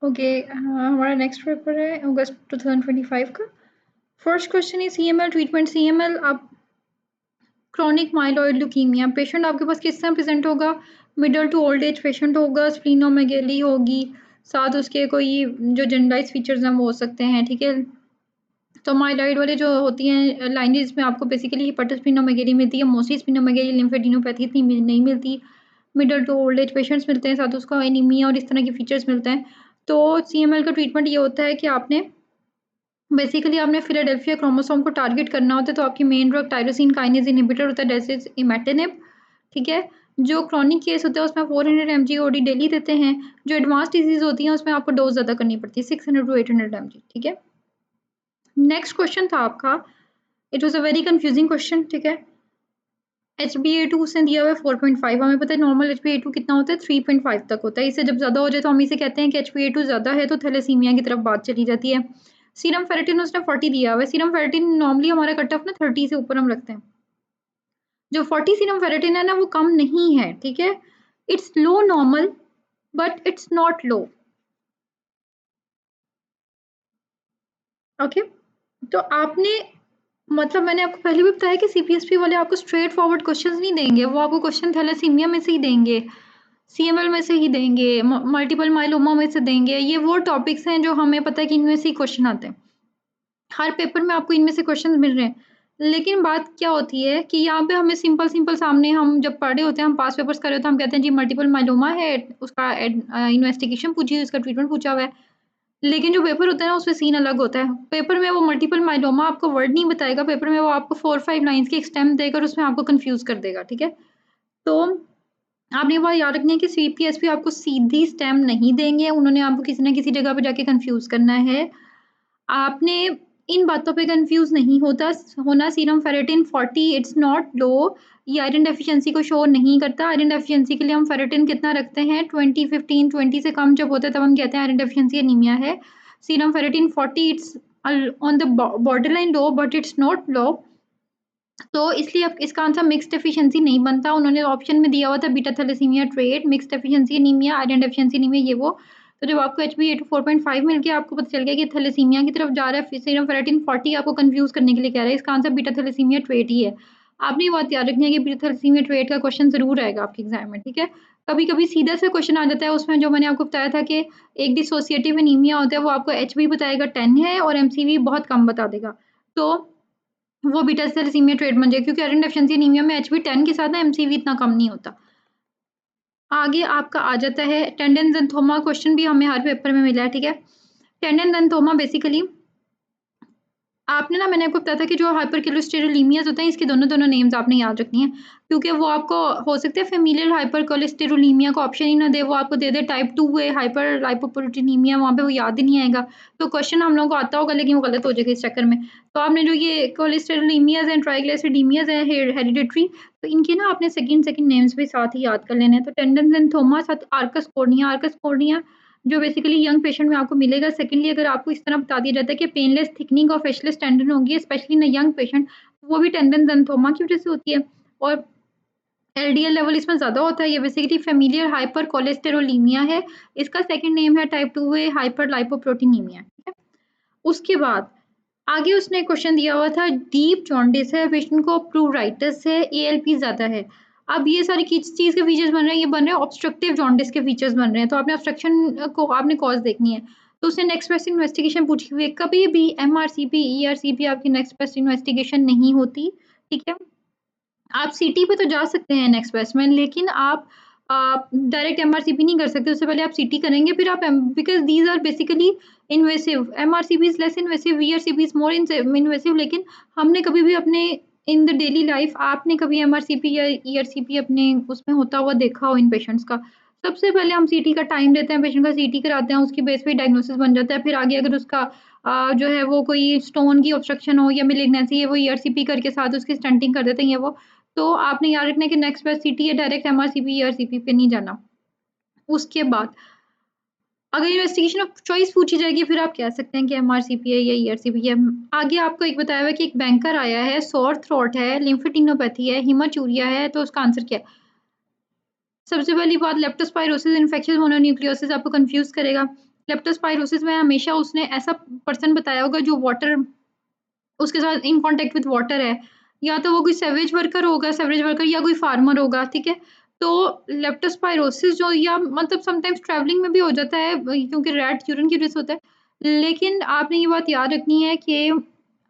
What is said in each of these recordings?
Okay, हमारा next paper है अगस्त 2025 का। फर्स्ट क्वेश्चन है सीएमएल ट्रीटमेंट। सीएमएल आप क्रॉनिक माइलॉइड ल्यूकीमिया पेशेंट आपके पास किस तरह प्रेजेंट होगा? Middle to old age patient होगा, स्प्लीनोमेगेली होगी, साथ उसके कोई जो जनरलाइज फीचर्स हैं वो हो सकते हैं। ठीक है, तो माइलॉइड वाले जो होती हैं लाइनेज में आपको बेसिकली हिपेटोस्प्लीनोमेगेली मिलती है, मोस्टली स्प्लीनोमेगेली लिम्फेडिनोपैथी इतनी नहीं मिलती। Middle to old age patients मिलते हैं, साथ उसका एनीमिया और इस तरह के फीचर्स मिलते हैं। तो सीएमएल का ट्रीटमेंट ये होता है कि आपने बेसिकली आपने फिलाडेल्फिया क्रोमोसोम को टारगेट करना होता है, तो आपकी main drug tyrosine kinase inhibitor होता है, जैसे इमेटिनिब। ठीक है, जो क्रॉनिक केस होता है उसमें 400 mg ओडी डेली देते हैं। जो एडवांस डिजीज होती है उसमें आपको डोज ज़्यादा करनी पड़ती है, 600 to 800 mg। ठीक है, नेक्स्ट क्वेश्चन था आपका, it was a very confusing question. ठीक है, HbA2 से दिया हुआ है 4.5, हमें पता है नॉर्मल HbA2 कितना होता है, 3.5 तक होता है। इससे जब ज़्यादा हो जाए तो हम इसे कहते हैं कि HbA2 ज़्यादा है, तो थैलेसीमिया की तरफ बात चली जाती है। सीरम फेरेटिन उसने 40 दिया हुआ है। सीरम फेरेटिन नॉर्मली हमारा कट ऑफ ना 30 से ऊपर हम रखते हैं। जो 40 सीरम फेरेटिन है ना वो कम नहीं है। ठीक है, it's low normal but it's not low. Okay, तो आपने मतलब मैंने आपको पहले भी बताया कि सीपीएसपी वाले आपको स्ट्रेट फॉरवर्ड क्वेश्चंस नहीं देंगे, वो आपको क्वेश्चन थैलेसीमिया में से ही देंगे, सीएमएल में से ही देंगे, मल्टीपल माइलोमा में से देंगे। ये वो टॉपिक्स हैं जो हमें पता है कि इनमें से ही क्वेश्चन आते हैं। हर पेपर में आपको इनमें से क्वेश्चन मिल रहे हैं। लेकिन बात क्या होती है कि यहाँ पे हमें सिंपल सिंपल सामने हम जब पढ़े होते हैं, हम पास पेपर्स कर रहे होते हैं, हम कहते हैं जी मल्टीपल माइलोमा है, उसका इन्वेस्टिगेशन पूछी है, उसका ट्रीटमेंट पूछा हुआ है। लेकिन जो पेपर होता है ना उसमें सीन अलग होता है। पेपर में वो मल्टीपल माइलोमा आपको वर्ड नहीं बताएगा, पेपर में वो आपको 4-5 लाइन्स की एक स्टेम देकर उसमें आपको कन्फ्यूज़ कर देगा। ठीक है? तो आपने ये बात याद रखनी है कि सीपीएसपी आपको सीधी स्टेम नहीं देंगे, उन्होंने आपको किसी न किसी जगह पे जाके कन्फ्यूज़ करना है। आपने इन बातों पे कन्फ्यूज़ नहीं होना। सीरम फेरेटिन 40 इट्स नॉट लो, ये आयरन डेफिशिएंसी को शो नहीं करता। आयरन डेफिशिएंसी के लिए हम फेरेटिन कितना रखते हैं 20, 15, 20 से कम जब होता है तब हम कहते हैं आयरन डेफिशिएंसी एनीमिया है। Serum ferritin 40 it's on the border line low but it's not लो, तो इसलिए अब इसका आंसर मिक्स्ड डेफिशिएंसी नहीं बनता। उन्होंने ऑप्शन में दिया हुआ था beta thalassaemia trait, mixed deficiency anaemia, iron deficiency anaemia, ये वो। तो जब आपको HbA2 4.5 मिल गया, आपको पता चल गया कि थैलेसीमिया की तरफ जा रहा है, फिर सीरम फेरेटिन 40 आपको कंफ्यूज करने के लिए कह रहा है, इसका आंसर बीटा थैलेसीमिया ट्रेट ही है। आपने ये बात याद रखनी है कि बीटा थैलेसीमिया ट्रेट का क्वेश्चन जरूर आएगा आपके एग्जाम में। ठीक है, कभी कभी सीधा सा क्वेश्चन आ जाता है उसमें, जो मैंने आपको बताया था कि एक डिसोसिएटिव एनीमिया होता है, वो आपको HB बताएगा 10 है और MCV बहुत कम बता देगा, तो वो बीटा थैलेसीमिया ट्रेट बन जाएगा, क्योंकि आयरन डेफिशिएंसी एनीमिया में HB10 के साथ ना MCV इतना कम नहीं होता। आगे आपका आ जाता है टेंडन ज़ैंथोमा, क्वेश्चन भी हमें हर पेपर में मिला है। ठीक है, टेंडन ज़ैंथोमा बेसिकली आपने ना, मैंने आपको बताया था कि जो हाइपरकोलेस्टेरोलेमियाज़ होते हैं, इसके दोनों नेम्स आपने याद रखनी है, क्योंकि वो आपको हो सकता है फेमिलियल हाइपरकोलेस्टेरोलेमिया को ऑप्शन ही ना दे, वो आपको दे दे टाइप 2 हाइपर लाइपोप्रोटीनीमिया, वहाँ पे वो याद ही नहीं आएगा। तो क्वेश्चन हम लोगों को आता होगा लेकिन वो गलत हो जाएगा इस चक्कर में। तो आपने जो ये कोलेस्टेरोलेमियाज़ हैं, ट्राइग्लिसरीडीमियाज़ हैं, हेरिडिटरी, तो इनके ना आपने सेकंड नेम्स भी साथ ही याद कर लेने हैं। तो टेंडन ज़ैंथोमा साथ आर्कस कॉर्निया, जो बेसिकली यंग पेशेंट में आपको मिलेगा। सेकेंडली अगर आपको इस तरह बता दिया जाता है कि पेनलेस थिकनिंग और फेशलेस टेंडन होगी, स्पेशली इन यंग पेशेंट, वो भी टेंडन ज़ैंथोमा की वजह से होती है। और एलडीएल लेवल इसमें ज़्यादा होता है। ये बेसिकली फेमिलियल हाइपर कोलेस्टेरोलीमिया है। इसका सेकंड नेम है टाइप 2 हाइपर लाइपोप्रोटीनीमिया। ठीक है, उसके बाद आगे उसने क्वेश्चन दिया हुआ था, डीप जॉन्डिस है, पेशेंट को प्लूराइटिस है, एएलपी ज़्यादा है। अब ये सारी किस चीज़ के फीचर्स बन रहे हैं, ये बन रहे हैं ऑब्स्ट्रक्टिव जॉन्डिस के फीचर्स बन रहे हैं। तो आपने ऑब्स्ट्रक्शन को आपने कॉज देखनी है। तो उसने नेक्स्ट बेस्ट इन्वेस्टिगेशन पूछी हुई है, कभी भी एमआरसीपी ईआरसीपी आपकी नेक्स्ट बेस्ट इन्वेस्टिगेशन नहीं होती। ठीक है, आप सीटी पे तो जा सकते हैं नेक्स्ट बेस्ट में, लेकिन आप डायरेक्ट एमआरसीपी नहीं कर सकते। उससे पहले आप सीटी करेंगे, फिर आप because these are basically invasive. MRCP is less invasive, ERCP is more invasive. लेकिन हमने कभी भी अपने इन द डेली लाइफ आपने कभी एमआरसीपी या ईआरसीपी अपने उसमें होता हुआ देखा हो इन पेशेंट्स का? सबसे पहले हम सीटी का टाइम देते हैं, पेशेंट का सीटी कराते हैं, उसकी बेस पे डायग्नोसिस बन जाता है। फिर आगे अगर उसका जो है वो कोई स्टोन की ऑब्स्ट्रक्शन हो या मैलिग्नेंसी है, वो ईआरसीपी करके साथ उसकी स्टंटिंग कर देते हैं, ये वो। तो आपने याद रखना है कि नेक्स्ट बेस्ट सीटी है, डायरेक्ट एमआरसीपी ईआरसीपी पे नहीं जाना। उसके बाद अगर इन्वेस्टिगेशन ऑफ चॉइस पूछी जाएगी, फिर आप कह सकते हैं कि एमआरसीपी है या ईआरसीपी है। आगे आपको एक बताया हुआ है कि एक बैंकर आया है, सोर थ्रोट है, लिम्फेडिनोपैथी है, हीमाचूरिया है, तो उसका आंसर क्या है? सबसे पहली बात, लेप्टोस्पाइरोसिस इन्फेक्शियस मोनोन्यूक्लियोसिस आपको कंफ्यूज करेगा। लेप्टोस्पायरोसिस में हमेशा उसने ऐसा पर्सन बताया होगा जो वाटर उसके साथ इन कॉन्टैक्ट विद वाटर है, या तो वो कोई सेवेज वर्कर होगा, सेवेज वर्कर या कोई फार्मर होगा, ठीक है? तो लेप्टोस्पायरोसिस जो या मतलब समटाइम्स ट्रैवलिंग में भी हो जाता है क्योंकि रैट यूरिन की वजह से होता है। लेकिन आपने ये बात याद रखनी है कि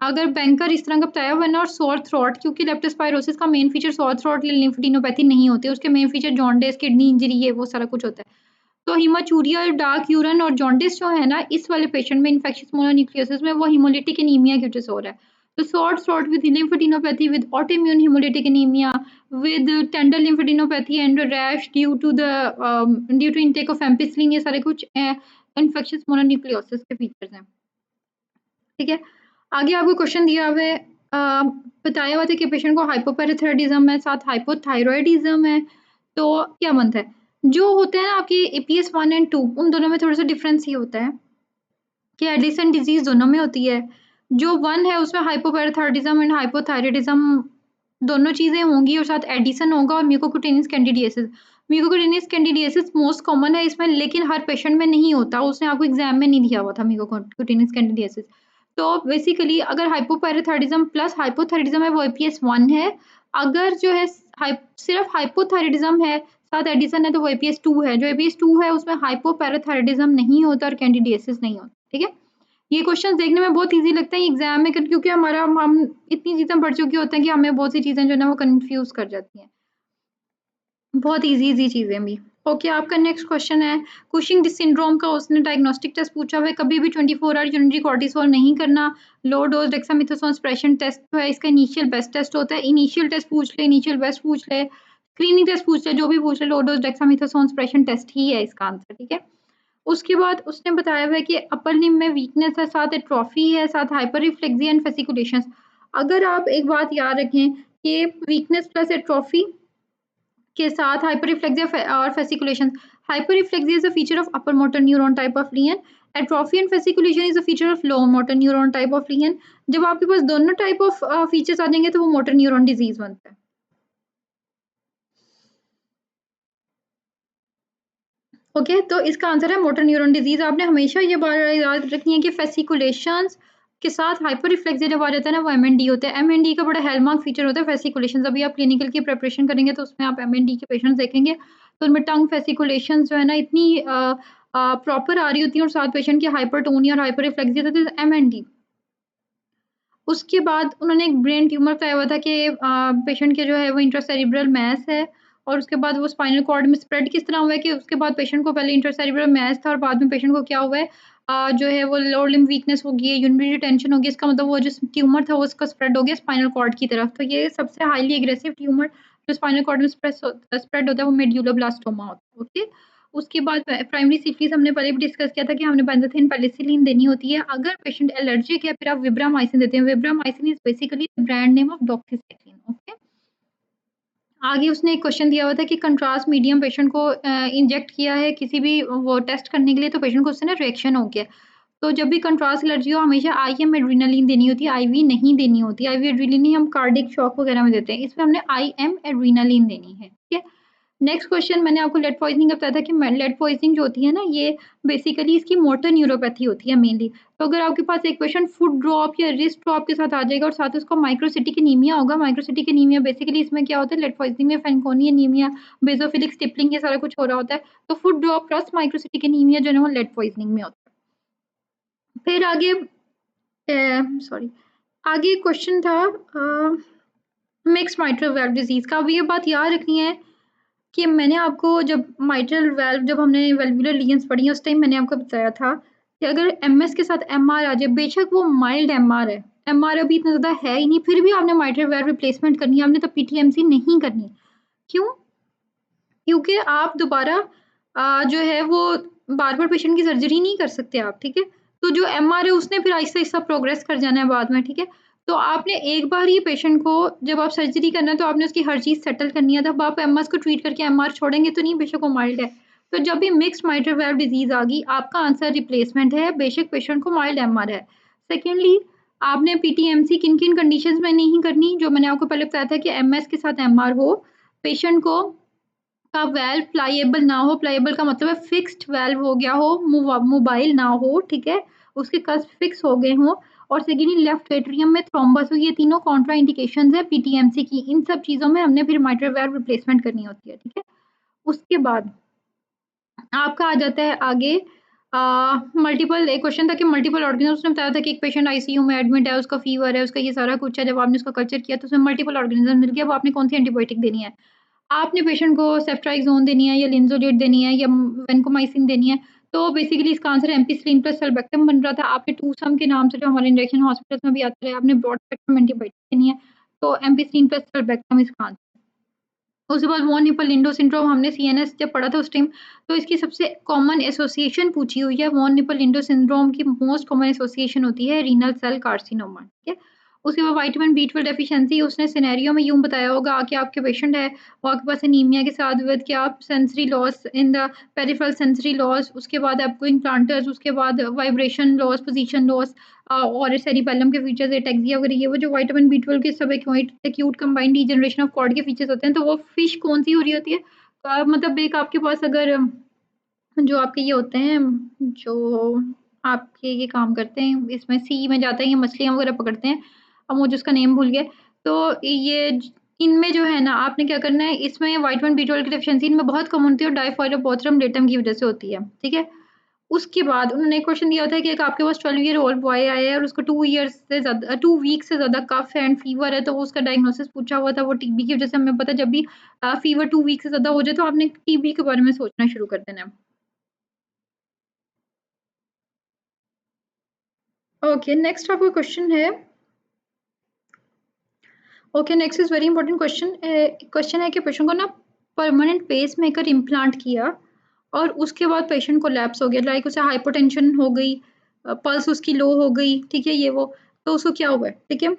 अगर बैंकर इस तरह का बताया हुआ है ना और सोर थ्रोट, क्योंकि लेप्टोस्पायरोसिस का मेन फीचर सोर थ्रोट या लिम्फेडिनोपैथी नहीं होती है, उसके main feature jaundice, kidney injury ये वो सारा कुछ होता है। तो हीमाचूरिया, डार्क यूरिन और जॉन्डिस जो है ना, इस वाले पेशेंट में इन्फेक्शियस मोनोन्यूक्लियोसिस में वो हेमोलिटिक एनीमिया की वजह से हो रहा है। तो short short with lymphadenopathy with autoimmune hemolytic anemia with tender lymphadenopathy and rash due to intake of ampicillin, ये सारे कुछ इन्फेक्शियस मोनोन्यूक्लियोसिस के फीचर्स हैं। ठीक है, आगे आपको क्वेश्चन दिया हुआ है, बताया हुआ था कि पेशेंट को हाइपोपैराथायरॉयडिज्म है, साथ हाइपोथायरॉयडिज्म है। तो क्या बनता है, जो होते हैं ना आपके एपीएस 1 एंड 2, उन दोनों में थोड़ा सा डिफरेंस ये होता है कि एडिसन डिजीज दोनों में होती है। जो 1 है उसमें हाइपोपैराथायरॉयडिज्म एंड हाइपोथायरॉयडिज्म दोनों चीज़ें होंगी और साथ एडिसन होगा और mucocutaneous candidiasis. Mucocutaneous candidiasis most common है इसमें, लेकिन हर पेशेंट में नहीं होता, उसने आपको एग्जाम में नहीं दिया हुआ था म्यूकोक्यूटेनियस कैंडिडियासिस। तो बेसिकली अगर हाइपोपैराथायरॉयडिज्म प्लस हाइपोथायरॉयडिज्म है वो एपीएस 1 है। अगर जो है सिर्फ हाइपोथायरॉयडिज्म है साथ एडिसन है तो वो एपीएस 2 है। जो एपीएस 2 है उसमें हाइपोपैराथायरॉयडिज्म नहीं होता और कैंडिडियासिस नहीं होता। ठीक है, ये क्वेश्चन देखने में बहुत इजी लगता है एग्जाम में, क्योंकि हम इतनी चीजें पढ़ चुके होते हैं कि हमें बहुत सी चीजें जो है ना वो कंफ्यूज कर जाती हैं। बहुत इजी चीजें भी। ओके, आपका नेक्स्ट क्वेश्चन है कुशिंग सिंड्रोम का, उसने डायग्नोस्टिक टेस्ट पूछा हुआ है। कभी भी 24 आवर यूरिनरी कॉर्टिसोल नहीं करना। Low dose dexamethasone suppression test जो है इसका इनिशियल बेस्ट टेस्ट होता है। इनिशियल टेस्ट पूछ ले, इनिशियल बेस्ट पूछ ले, स्क्रीनिंग टेस्ट पूछ ले, जो भी पूछ ले, low dose dexamethasone suppression test ही है इसका आंसर। ठीक है, उसके बाद उसने बताया हुआ है कि अपर लिम्ब में वीकनेस है, साथ एट्रोफी है, साथ हाइपररिफ्लेक्सिया एंड फेसिकुलेशंस। अगर आप एक बात याद रखें कि वीकनेस प्लस एट्रोफी के साथ हाइपररिफ्लेक्सिया और fasciculation. Hyperreflexia is a feature of upper motor neuron type of lesion. Atrophy and fasciculation is a feature of lower motor neuron type of lesion. जब आपके पास दोनों टाइप ऑफ फीचर्स आ जाएंगे तो वो motor neuron disease बनता है। Okay, तो इसका आंसर है मोटर न्यूरॉन डिजीज। आपने हमेशा ये बात याद रखनी है कि फेसिकुलेशंस के साथ हाइपररिफ्लेक्सिया जब आ जाता है ना वो एमएनडी होता है। एमएनडी का बड़ा हेलमार्क फीचर होता है फेसिकुलेशंस। अभी आप क्लिनिकल की प्रिपरेशन करेंगे तो उसमें आप एमएनडी के पेशेंट्स देखेंगे तो उनमें टंग फेसिकुलेशंस जो है ना इतनी प्रॉपर आ रही होती है और साथ पेशेंट की हाइपरटोनिया और हाइपररिफ्लेक्सिया होती है एमएनडी। उसके बाद उन्होंने एक ब्रेन ट्यूमर बताया हुआ था कि पेशेंट के जो है वो इंट्रासेरिब्रल मैस है और उसके बाद वो स्पाइनल कॉर्ड में स्प्रेड किस तरह हुआ है कि उसके बाद पेशेंट को पहले इंट्रासेरिब्रल मैस था और बाद में पेशेंट को क्या हुआ है, जो है वो लोअर लिम्ब वीकनेस हो गई है, यूरिनरी रिटेंशन हो गई। इसका मतलब वो जो ट्यूमर था वो उसका स्प्रेड हो गया स्पाइनल कॉर्ड की तरफ। तो ये सबसे हाईली एग्रेसिव ट्यूमर जो स्पाइनल कॉर्ड में स्प्रेड होता है वो मेड्यूलोब्लास्टोमा होता है। ओके, उसके बाद प्राइमरी सिफिलिस हमने पहले भी डिस्कस किया था कि हमने बेंजाथिन पेनिसिलिन देनी होती है। अगर पेशेंट एलर्जिक है फिर आप विब्रामाइसिन देते हैं। Vibramycin is basically brand name of doxycycline. Okay, आगे उसने एक क्वेश्चन दिया हुआ था कि कंट्रास्ट मीडियम पेशेंट को इंजेक्ट किया है किसी भी वो टेस्ट करने के लिए तो पेशेंट को उससे ना रिएक्शन हो गया। तो जब भी कंट्रास्ट एलर्जी हो हमेशा आईएम एड्रेनालिन देनी होती है, आईवी नहीं देनी होती। आईवी एड्रेनालिन हम कार्डिक शॉक वगैरह में देते हैं, इसमें हमने आईएम एड्रेनालिन देनी है। ठीक है, नेक्स्ट क्वेश्चन मैंने आपको लेड पॉइजनिंग का बताया था कि लेड पॉइजनिंग जो होती है ना ये बेसिकली इसकी मोटर न्यूरोपैथी होती है मेनली। तो अगर आपके पास एक पेशेंट फुट ड्रॉप या रिस्ट ड्रॉप के साथ आ जाएगा और साथ उसको माइक्रोसिटिक एनीमिया होगा। माइक्रोसिटिक एनीमिया बेसिकली इसमें क्या होता है, लेड पॉइजनिंग में फैंकोनी एनीमिया, बेसोफिलिक स्टिपलिंग, ये सारा कुछ हो रहा होता है। तो foot drop plus microcytic anaemia जो है वो लेड पॉइजनिंग में होता है। फिर आगे सॉरी आगे क्वेश्चन था मिक्स माइट्रल वाल्व डिजीज का। अब ये बात याद रखनी है कि मैंने आपको जब माइट्रल वाल्व जब हमने वेल्वुलर लीजन्स पढ़ी हैं उस टाइम मैंने आपको बताया था कि अगर एमएस के साथ एमआर आ जाए, बेशक वो माइल्ड एमआर है, एमआर अभी इतना ज़्यादा है ही नहीं, फिर भी आपने माइट्रल वाल्व रिप्लेसमेंट करनी है, आपने तो पीटीएमसी नहीं करनी। क्यों? क्योंकि आप दोबारा जो है वो बार-बार पेशेंट की सर्जरी नहीं कर सकते आप। ठीक है? तो जो एमआर है उसने फिर आहिस्ता-आहिस्ता प्रोग्रेस कर जाना है बाद में। ठीक है? तो आपने एक बार ही पेशेंट को जब आप सर्जरी करना है तो आपने उसकी हर चीज़ सेटल करनी है। तब आप एमआर को ट्रीट करके एमआर छोड़ेंगे तो नहीं, बेशक वो माइल्ड है। तो जब भी मिक्स्ड माइट्रल वाल्व डिज़ीज़ आ गई, आपका आंसर रिप्लेसमेंट है, बेशक पेशेंट को माइल्ड एमआर है। सेकेंडली, आपने पीटीएमसी किन-किन कंडीशंस में नहीं करनी, जो मैंने आपको पहले बताया था कि एमएस के साथ एमआर हो, पेशेंट को का वेल्व प्लाइएबल ना हो, प्लाइएबल का मतलब है फिक्स्ड वेल्व हो गया हो, मोबाइल ना हो, ठीक है? उसके कस्प फिक्स हो गए हों और सेकेंडली लेफ्ट एट्रियम में थ्रोम्बस हो, ये तीनों कॉन्ट्रा इंडिकेशंस है पीटीएमसी की। इन सब चीज़ों में हमने फिर मिट्रल वेल्व रिप्लेसमेंट करनी होती है, ठीक है? उसके बाद आपका आ जाता है आगे मल्टीपल, एक क्वेश्चन था कि मल्टीपल ऑर्गेनिज्म, उसने बताया था कि एक पेशेंट आईसीयू में एडमिट है, उसका फीवर है, उसका ये सारा कुछ है। जब आपने उसका कल्चर किया तो उसमें मल्टीपल ऑर्गेनिज्म मिल गया, अब आपने कौन सी एंटीबायोटिक देनी है? आपने पेशेंट को सेफ्ट्राइज़ोन देनी है या लिंज़ोलेट देनी है या वैनकोमाइसिन देनी है। तो बेसिकली इसका आंसर एम्पिसिलिन प्लस सल्बैक्टम बन रहा था। आपके टूसम के नाम से जो हमारे इंजेक्शन हॉस्पिटल्स में भी आता है, आपने ब्रॉड स्पेक्ट्रम एंटीबायोटिक देनी है, तो एम्पिसिलिन प्लस सल्बैक्टम इसका आंसर। उसके बाद वॉन हिप्पल लिंडो सिंड्रोम हमने सीएनएस जब पढ़ा था उस टाइम, तो इसकी सबसे कॉमन एसोसिएशन पूछी हुई है। वॉन हिप्पल लिंडो सिंड्रोम की मोस्ट कॉमन एसोसिएशन होती है रीनल सेल कार्सिनोमा, ठीक है? उसके बाद विटामिन बी12 डेफिशिएंसी उसने सिनेरियो में यूँ बताया होगा कि आपके पेशेंट है, वो आपके पास एनीमिया के साथ विद क्या sensory loss in the peripheral sensory loss, उसके बाद आपको इम्प्लांटर्स, उसके बाद वाइब्रेशन लॉस, पोजीशन लॉस और सेरिबेलम के फीचर्स, एटेक्सिया वगैरह, ये वो जो विटामिन बी12 के सब acute combined degeneration of cord के फीचर्स होते हैं। तो वो फिश कौन-सी हो रही होती है? मतलब एक आपके पास अगर जो आपके ये होते हैं, जो आपके ये काम करते हैं, इसमें सी में जाते हैं, ये मछलियाँ वगैरह पकड़ते हैं। अब मुझे उसका नेम भूल गया। तो ये इनमें जो है ना, आपने क्या करना है, इसमें विटामिन बी12 की डेफिशिएंसी इनमें बहुत कम होती है और डाइफॉस्फोरम डेटम की वज़ह से होती है, ठीक है? उसके बाद उन्होंने एक क्वेश्चन दिया था कि एक आपके पास 12 ईयर ओल्ड बॉय आया है और उसको 2 वीक से ज़्यादा कफ है एंड फीवर है, तो वो उसका डायग्नोसिस पूछा हुआ था, वो टीबी की वज़ह से। हमें पता है जब भी फीवर 2 वीक से ज़्यादा हो जाए तो आपने टीबी के बारे में सोचना शुरू कर देना है। ओके, नेक्स्ट आपका क्वेश्चन है। Okay, next is very important question. Question है कि पेशेंट को ना परमानेंट पेसमेकर इम्प्लांट किया और उसके बाद पेशेंट को लैप्स हो गया, लाइक उसे हाइपोटेंशन हो गई, पल्स उसकी लो हो गई, ठीक है, ये वो। तो उसको क्या हुआ है, ठीक है?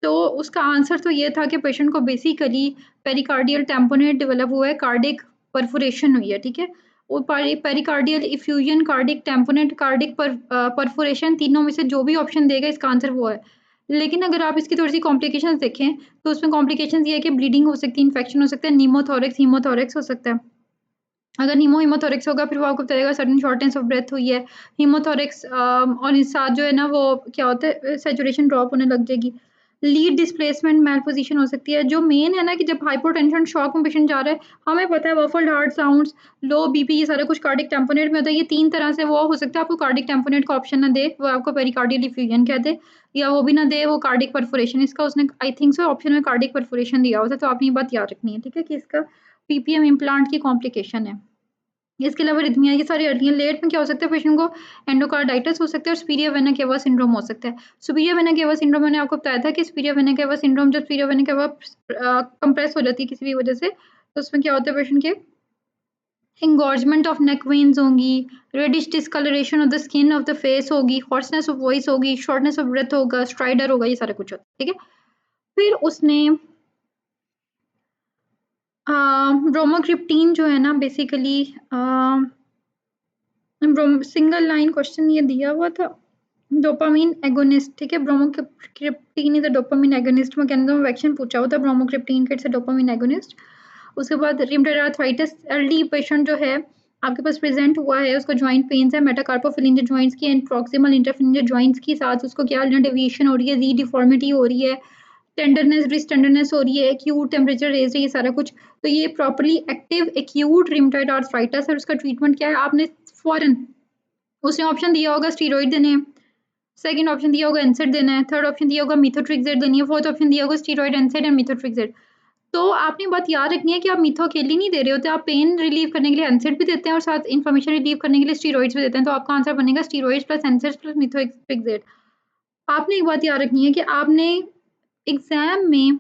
तो उसका आंसर तो ये था कि पेशेंट को बेसिकली पेरिकार्डियल टैम्पोनेट डेवलप हुआ है, कार्डिक परफोरेशन हुई है, ठीक है? वो pericardial effusion, cardiac tamponade, cardiac perforation, तीनों में से जो भी ऑप्शन देगा इसका आंसर वो है। लेकिन अगर आप इसकी थोड़ी-सी कॉम्प्लिकेशंस देखें, तो उसमें कॉम्प्लिकेशंस ये है कि ब्लीडिंग हो सकती है, इन्फेक्शन हो सकता है, नीमोथोरेक्स, हीमोथोरेक्स हो सकता है। अगर हीमोथोरेक्स होगा फिर वो आपको बताएगा सडन शॉर्टनेस ऑफ ब्रेथ हुई है। हीमोथोरेक्स और इस साथ जो है ना वो क्या होता है, सैचुरेशन ड्रॉप होने लग जाएगी। लीड डिस्प्लेसमेंट मैलपोज़िशन हो सकती है। जो मेन है ना कि जब हाइपोटेंशन शॉक में पेशेंट जा रहा है, हमें पता है मफल्ड हार्ट साउंड्स, लो बीपी, ये सारा कुछ कार्डिक टेम्पोनेट में होता है। ये 3 तरह से वो हो सकता है, आपको कार्डिक टेम्पोनेट का ऑप्शन ना दे, वो आपको पेरिकार्डियल इफ्यूजन कह दे, या वो भी ना दे, वो कार्डिक परफोरेशन। इसका उसने आई थिंक सो ऑप्शन में कार्डिक परफोरेशन दिया होता है, तो आपने ये बात याद रखनी है, ठीक है? कि इसका पीपीएम इम्प्लांट की कॉम्प्लिकेशन है। इसके अलावा रिदमिया, ये सारी अर्लियाँ लेट में क्या हो सकता है, पेशेंट को एंडोकार्डाइटिस हो सकता है और सुपीरियर वेना केवा सिंड्रोम हो सकता है। सुपीरियर वेना केवा सिंड्रोम मैंने आपको बताया था कि सुपीरियर वेना केवा सिंड्रोम, जब सुपीरियर वेना केवा कंप्रेस हो जाती है किसी भी वजह से, तो उसमें क्या होता है, पेशेंट के एंगॉर्जमेंट ऑफ नेक वेन्स होंगी, reddish discolouration of the skin of the face होगी, हॉर्सनेस ऑफ वॉइस होगी, शॉर्टनेस ऑफ ब्रेथ होगा, स्ट्राइडर होगा, ये सारा कुछ होता है, ठीक है? फिर उसने ब्रोमोक्रिप्टीन जो है ना बेसिकली सिंगल लाइन क्वेश्चन ये दिया हुआ था, डोपामाइन एगोनिस्ट, ठीक है? Bromocriptine is a dopamine agonist, mechanism of action पूछा हुआ था ब्रोमोक्रिप्टीन का, इट्स अ डोपामाइन एगोनिस्ट। उसके बाद रिमेटॉइड आर्थराइटिस, एल्डी पेशेंट जो है आपके पास प्रेजेंट हुआ है, उसको जॉइंट पेन्स है, मेटाकार्पोफिलिंजर जॉइंट्स की एंड प्रॉक्सिमल इंटरफिलिंजर जॉइंट्स की, साथ उसको क्या डेविएशन हो रही है, जी डिफॉर्मिटी हो रही है, टेंडरनेस रिस्ट टेंडरनेस हो रही है, एक्यूट टेम्परेचर रेज है, ये सारा कुछ। तो ये properly active acute rheumatoid arthritis है, उसका ट्रीटमेंट क्या है? आपने फॉरन, उसने ऑप्शन दिया होगा स्टीरॉइड देने हैं, सेकंड ऑप्शन दिया होगा एनसेड देना है, थर्ड ऑप्शन दिया होगा मिथोट्रिक्सेट देनी है, फोर्थ ऑप्शन दिया होगा स्टीरॉइड एनसेड एंड मिथोट्रिक्सेट। तो आपने बात याद रखनी है कि आप मिथो अकेली नहीं दे रहे होते, आप पेन रिलीव करने के लिए एनसेड भी देते हैं और साथ इन्फॉर्मेशन रिलीव करने के लिए स्टीरॉइड्स भी देते हैं। तो आपका आंसर बनेगा स्टीरॉइड्स प्लस एनसेड प्लस मिथोट्रिक्सेट। आपने एक बात याद रखनी है कि आपने एग्जाम में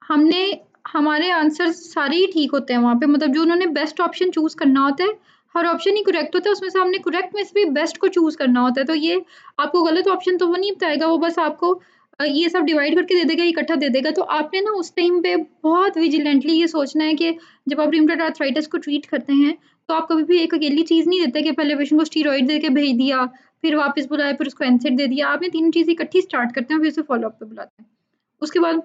हमने हमारे आंसर सारे ही ठीक होते हैं वहाँ पे, मतलब जो उन्होंने बेस्ट ऑप्शन चूज़ करना होता है, हर ऑप्शन ही करेक्ट होता है, उसमें से हमने करेक्ट में से भी बेस्ट को चूज़ करना होता है। तो ये आपको गलत ऑप्शन तो वो नहीं बताएगा, वो बस आपको ये सब डिवाइड करके दे देगा, इकट्ठा दे देगा। तो आपने ना उस टाइम पे बहुत विजिलेंटली ये सोचना है कि जब आप रिमेटॉइड आर्थराइटिस को ट्रीट करते हैं, तो आप कभी भी एक अकेली चीज़ नहीं देते कि पहले पेशेंट को स्टीरॉइड दे के भेज दिया, फिर वापस बुलाया, फिर उसको एनसेड दे दिया। आपने तीनों चीज़ें इकट्ठी स्टार्ट करते हैं, फिर उसे फ़ॉलो-अप पे बुलाते हैं। उसके बाद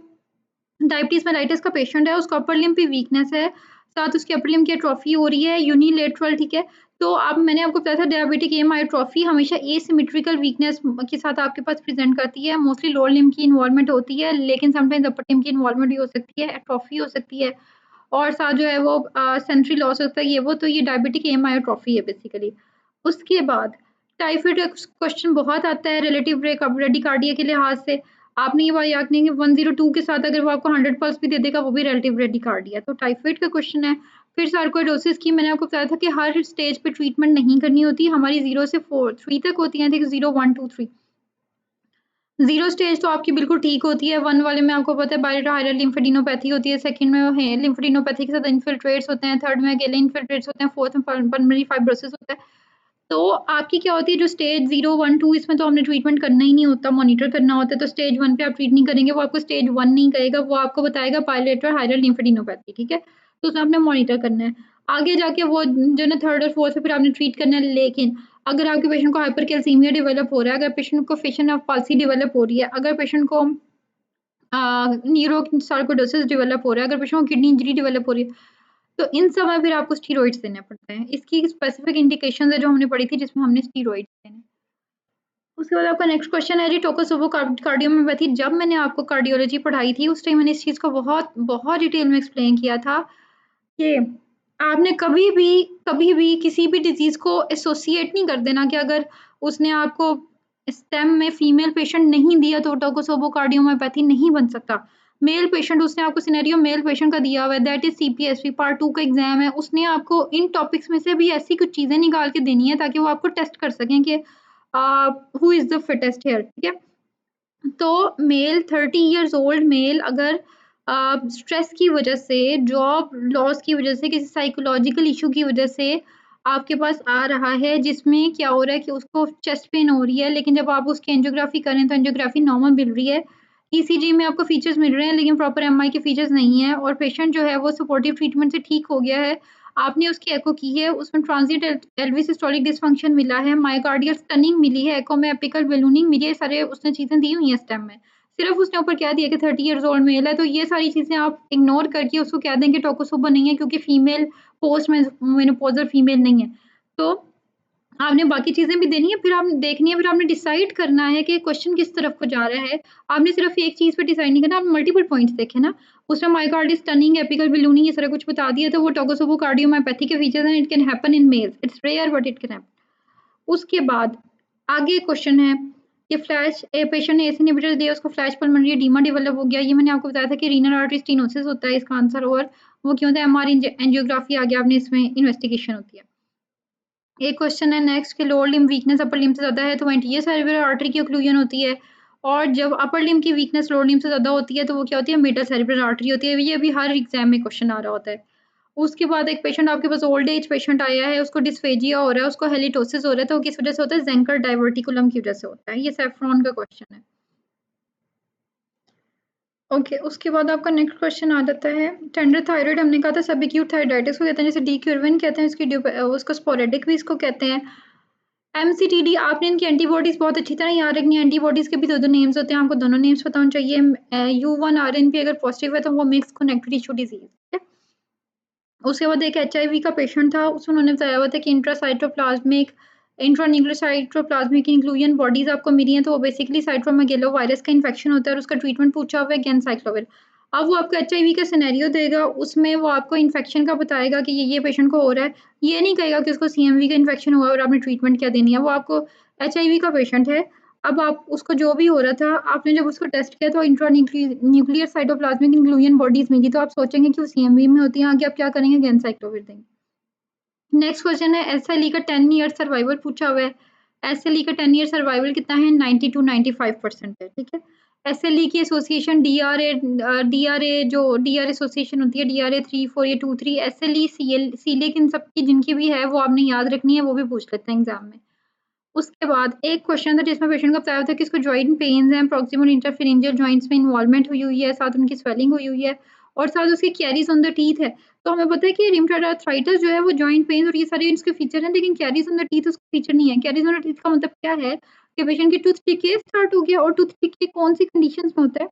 डायबिटीज़ मेलाइटिस का पेशेंट है, उसको अपर लिम्ब पे वीकनेस है, साथ उसकी अपर लिम्ब की एट्रोफी हो रही है यूनिलेटरल, ठीक है। तो अब मैंने आपको बताया था डायबिटिक एमायोट्रोफी हमेशा एसिमेट्रिकल वीकनेस के साथ आपके पास प्रेज़ेंट करती है। मोस्टली लोअर लिम्ब की इन्वॉल्वमेंट होती है, लेकिन समटाइम्स अपर लिम्ब की इन्वॉल्वमेंट भी हो सकती है, एट्रोफी हो सकती है और साथ जो है वो सेंसरी लॉस होता है ये वो, तो ये डायबिटिक एमायोट्रोफी है बेसिकली। उसके बाद टाइफाइड का क्वेश्चन बहुत आता है रिलेटिव ब्रेडिकार्डिया के लिहाज से। आपने ये बात याद नहीं कि 102 के साथ अगर वो आपको 100 पल्स भी दे देगा वो भी रिलेटिव ब्रेडिकार्डिया। तो टाइफाइड का क्वेश्चन है। फिर सार्कोइडोसिस की मैंने आपको बताया था कि हर स्टेज पे ट्रीटमेंट नहीं करनी होती, हमारी 0 से 4 3 तक होती है, देखिए 0, 1, 2, 3। 0 स्टेज तो आपकी बिल्कुल ठीक होती है, 1 वाले में आपको पता है बायलेटरल लिम्फेडिनोपैथी होती है, सेकंड में है लिम्फेडिनोपैथी के साथ इन्फिल्ट्रेट्स होते हैं, थर्ड में अकेले इन्फिल्ट्रेट्स होते हैं, फोर्थ में पल्मोनरी फाइब्रोसिस होता है। तो आपकी क्या होती है जो स्टेज 0, 1, 2 इसमें तो हमने ट्रीटमेंट करना ही नहीं होता, मॉनिटर करना होता है, तो स्टेज 1 पे आप ट्रीट नहीं करेंगे, वो आपको स्टेज 1 नहीं कहेगा, वो आपको बताएगा बायलेटरल हाइड्रल लिम्फेडिनोपैथी, ठीक है? तो उसमें आपने मॉनिटर करना है। आगे जाके वो जो है ना 3rd और 4th पे फिर आपने ट्रीट करना है, लेकिन अगर आपके पेशेंट को हाइपरकैल्सीमिया डेवलप हो रहा है, अगर पेशेंट को फिशन ऑफ पाल्सी डेवलप हो रही है, अगर पेशेंट को न्यूरो सार्कोइडोसिस डेवलप हो रहा है, अगर पेशेंट को किडनी इंजरी डेवलप हो रही है, तो इन समय फिर आपको स्टेरॉइड्स देने पड़ते हैं। इसकी स्पेसिफिक इंडिकेशंस है जो हमने पढ़ी थी जिसमें हमने स्टेरॉइड्स देने हैं। उसके बाद आपका नेक्स्ट क्वेश्चन है जी टोकोसोवो कार्डियोमियोपैथी। जब मैंने आपको कार्डियोलॉजी पढ़ाई थी उस टाइम मैंने इस चीज़ को बहुत बहुत डिटेल में एक्सप्लेन किया था कि आपने कभी भी किसी भी डिज़ीज़ को एसोसिएट नहीं कर देना कि अगर उसने आपको स्टेम में फीमेल पेशेंट नहीं दिया तो टोकोसोवो कार्डियोमियोपैथी नहीं बन सकता। मेल पेशेंट उसने आपको सिनेरियो मेल पेशेंट का दिया हुआ है, दैट इज़ सीपीएसपी पार्ट 2 का एग्ज़ाम है। उसने आपको इन टॉपिक्स में से भी ऐसी कुछ चीज़ें निकाल के देनी है ताकि वो आपको टेस्ट कर सकें कि who is the fittest here, ठीक है? तो मेल 30 इयर्स ओल्ड मेल अगर स्ट्रेस की वजह से, जॉब लॉस की वजह से, किसी साइकोलॉजिकल इश्यू की वजह से आपके पास आ रहा है, जिसमें क्या हो रहा है कि उसको चेस्ट पेन हो रही है, लेकिन जब आप उसकी एंजियोग्राफी करें तो एंजियोग्राफी नॉर्मल मिल रही है। ईसीजी में आपको फीचर्स मिल रहे हैं, लेकिन प्रॉपर एमआई के फीचर्स नहीं है और पेशेंट जो है वो सपोर्टिव ट्रीटमेंट से ठीक हो गया है। आपने उसकी एको की है, उसमें ट्रांजिट एल्विस सिस्टोलिक डिसफंक्शन मिला है, मायोकार्डियल स्टनिंग मिली है, एको में एपिकल बलूनिंग मिली है, सारे उसने चीज़ें दी हुई हैं स्टेम में। सिर्फ़ उसने ऊपर क्या दिया कि 30 इयर्स ओल्ड मेल है, तो ये सारी चीज़ें आप इग्नोर करके उसको कह दें कि टोकोसोबो नहीं है क्योंकि फीमेल पोस्ट मेनोपॉज़ल फीमेल नहीं है। तो आपने बाकी चीज़ें भी देनी है, फिर आपने देखनी है, फिर आपने डिसाइड करना है कि क्वेश्चन किस तरफ को जा रहा है। आपने सिर्फ़ एक चीज़ पे डिसाइड नहीं करना, आपने मल्टीपल पॉइंट्स देखे ना। उसमें मायोकार्डियल स्टनिंग, एपिकल बलूनिंग ये सारा कुछ बता दिया, तो वो टोकोसोबो कार्डियोमायोपैथी के फीचर्स हैं, it can happen in males, it's rare but it can happen. उसके बाद आगे क्वेश्चन है कि फ्लैश ए पेशेंट ने एस इन्हिबिटर दिया, उसको फ्लैश पल्मोनरी एडीमा डेवलप हो गया। ये मैंने आपको बताया था कि रीनल आर्टरी स्टेनोसिस होता है इसका आंसर, और वो क्यों होता है एमआर एंजियोग्राफी आ गया, आपने इसमें इन्वेस्टिगेशन होती है। एक क्वेश्चन है नेक्स्ट कि lower limb weakness upper limb से ज़्यादा है तो एंटीरियर सेरेब्रल आर्टरी की ओक्लूजन होती है, और जब अपर लिम्ब की वीकनेस लोअर लिम्ब से ज़्यादा होती है तो वो क्या होती है मिडल सेरेब्रल आर्टरी होती है। ये भी हर एग्जाम में क्वेश्चन आ रहा होता है। उसके बाद एक पेशेंट आपके पास ओल्ड एज पेशेंट आया है, उसको डिस्फेजिया हो रहा है, उसको हेलिटोसिस हो रहा है, तो वो किस वजह से होता है? ज़ेंकर डायवर्टिकुलम की वजह से होता है। ये सेफ्रॉन का क्वेश्चन है। ओके, उसके बाद आपका नेक्स्ट क्वेश्चन आ जाता है टेंडर थायराइड। हमने कहा था सब एक्यूट थायराइडिस को कहते हैं, जैसे डीक्यूरविन कहते हैं, उसको स्पोरेडिक भी इसको कहते हैं। एमसीटीडी आपने इनकी एंटीबॉडीज़ बहुत अच्छी तरह याद रखनी है। एंटीबॉडीज़ के भी 2-2 नेम्स होते हैं, आपको दोनों नेम्स पता होने चाहिए। यू1 आरएनपी अगर पॉजिटिव है तो वो मिक्स्ड कनेक्टिव टिश्यू डिजीज़, ठीक है? उसके बाद एक एचआईवी का पेशेंट था, उसमें उन्होंने बताया हुआ था कि इंट्रासाइटोप्लाज़्मिक इंट्रान्यूक्लियोसाइड इंक्लूजन बॉडीज़ आपको मिली हैं, तो वो बेसिकली साइटोमेगालो वायरस का इन्फेक्शन होता है और उसका ट्रीटमेंट पूछा हुआ है गेनसाइक्लोविर। अब वो आपको एचआईवी का सिनेरियो देगा, उसमें वो आपको इन्फेक्शन का बताएगा कि ये पेशेंट को हो रहा है। ये नहीं कहेगा कि उसको सीएमवी का इन्फेक्शन हुआ है और आपने ट्रीटमेंट क्या देनी है। वो आपको एचआईवी का पेशेंट है, अब आप उसको जो भी हो रहा था, आपने जब उसको टेस्ट किया तो न्यूक्लियर साइटोप्लाज़्मिक इंक्लूजन बॉडीज़ मिली, तो आप सोचेंगे कि वो सीएमवी में होती है, आगे आप क्या करेंगे? गेनसाइक्लोविर देंगे। नेक्स्ट क्वेश्चन है एसएलई का 10 ईयर सर्वाइवल पूछा हुआ है। एसएलई का 10 ईयर सर्वाइवल कितना है? 90 टू 95% है, ठीक है? एसएलई की एसोसिएशन डीआरए जो डीआर एसोसिएशन होती है, डीआरए 3, 4 या 2, 3, एसएलई, सीलेक इन सब की जिनकी भी है वो आपने याद रखनी है, वो भी पूछ लेते हैं एग्ज़ाम में। उसके बाद एक क्वेश्चन था जिसमें पेशेंट को बताया था कि इसको जॉइंट पेन्स हैं, प्रॉक्सिमल इंटरफेरेंजियल जॉइंट्स में इन्वॉल्वमेंट हुई हुई है, साथ उनकी स्वेलिंग हुई हुई है और साथ उसकी कैरीज़ ऑन द टीथ है। तो हमें पता है कि रिम्टोइड आर्थराइटिस जो है वो जॉइंट पेन्स और ये सारे इसके फीचर हैं, लेकिन कैरीज़ ऑन द टीथ उसका फीचर नहीं है। कैरीज़ ऑन द टीथ का मतलब क्या है कि पेशेंट की टूथ डिके स्टार्ट हो गया, और टूथ डिके कौन-सी कंडीशंस में होता है?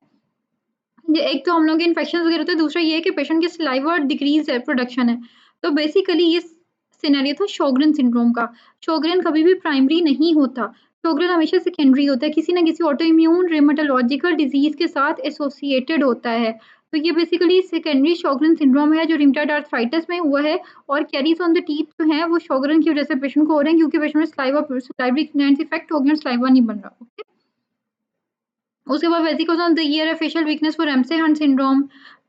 ये एक तो हम लोग के इन्फेक्शन वगैरह होते हैं, दूसरा ये है कि पेशेंट की सलाइवा डिक्रीज है, प्रोडक्शन है। तो बेसिकली ये सिनेरियो था शोगरेन सिंड्रोम का। शोगरेन कभी भी प्राइमरी नहीं होता, शोगरेन हमेशा सेकेंडरी होता है, किसी ना किसी ऑटो इम्यून रेमेटोलॉजिकल डिजीज के साथ एसोसिएटेड होता है। तो ये बेसिकली सेकेंडरी शोगरेन सिंड्रोम है जो रिमेटॉइड आर्थराइटिस में हुआ है, और कैरीज ऑन द टीथ जो है वो शोगरेन की वजह से पेशेंट को हो रहे हैं, क्योंकि पेशेंट में सलाइवरी ग्लैंड्स इफेक्ट हो गए और सलाइवा नहीं बन रहा। ओके, उसके बाद वेसिकोस ऑन द ईयर है, facial weakness for Ramsay Hunt syndrome.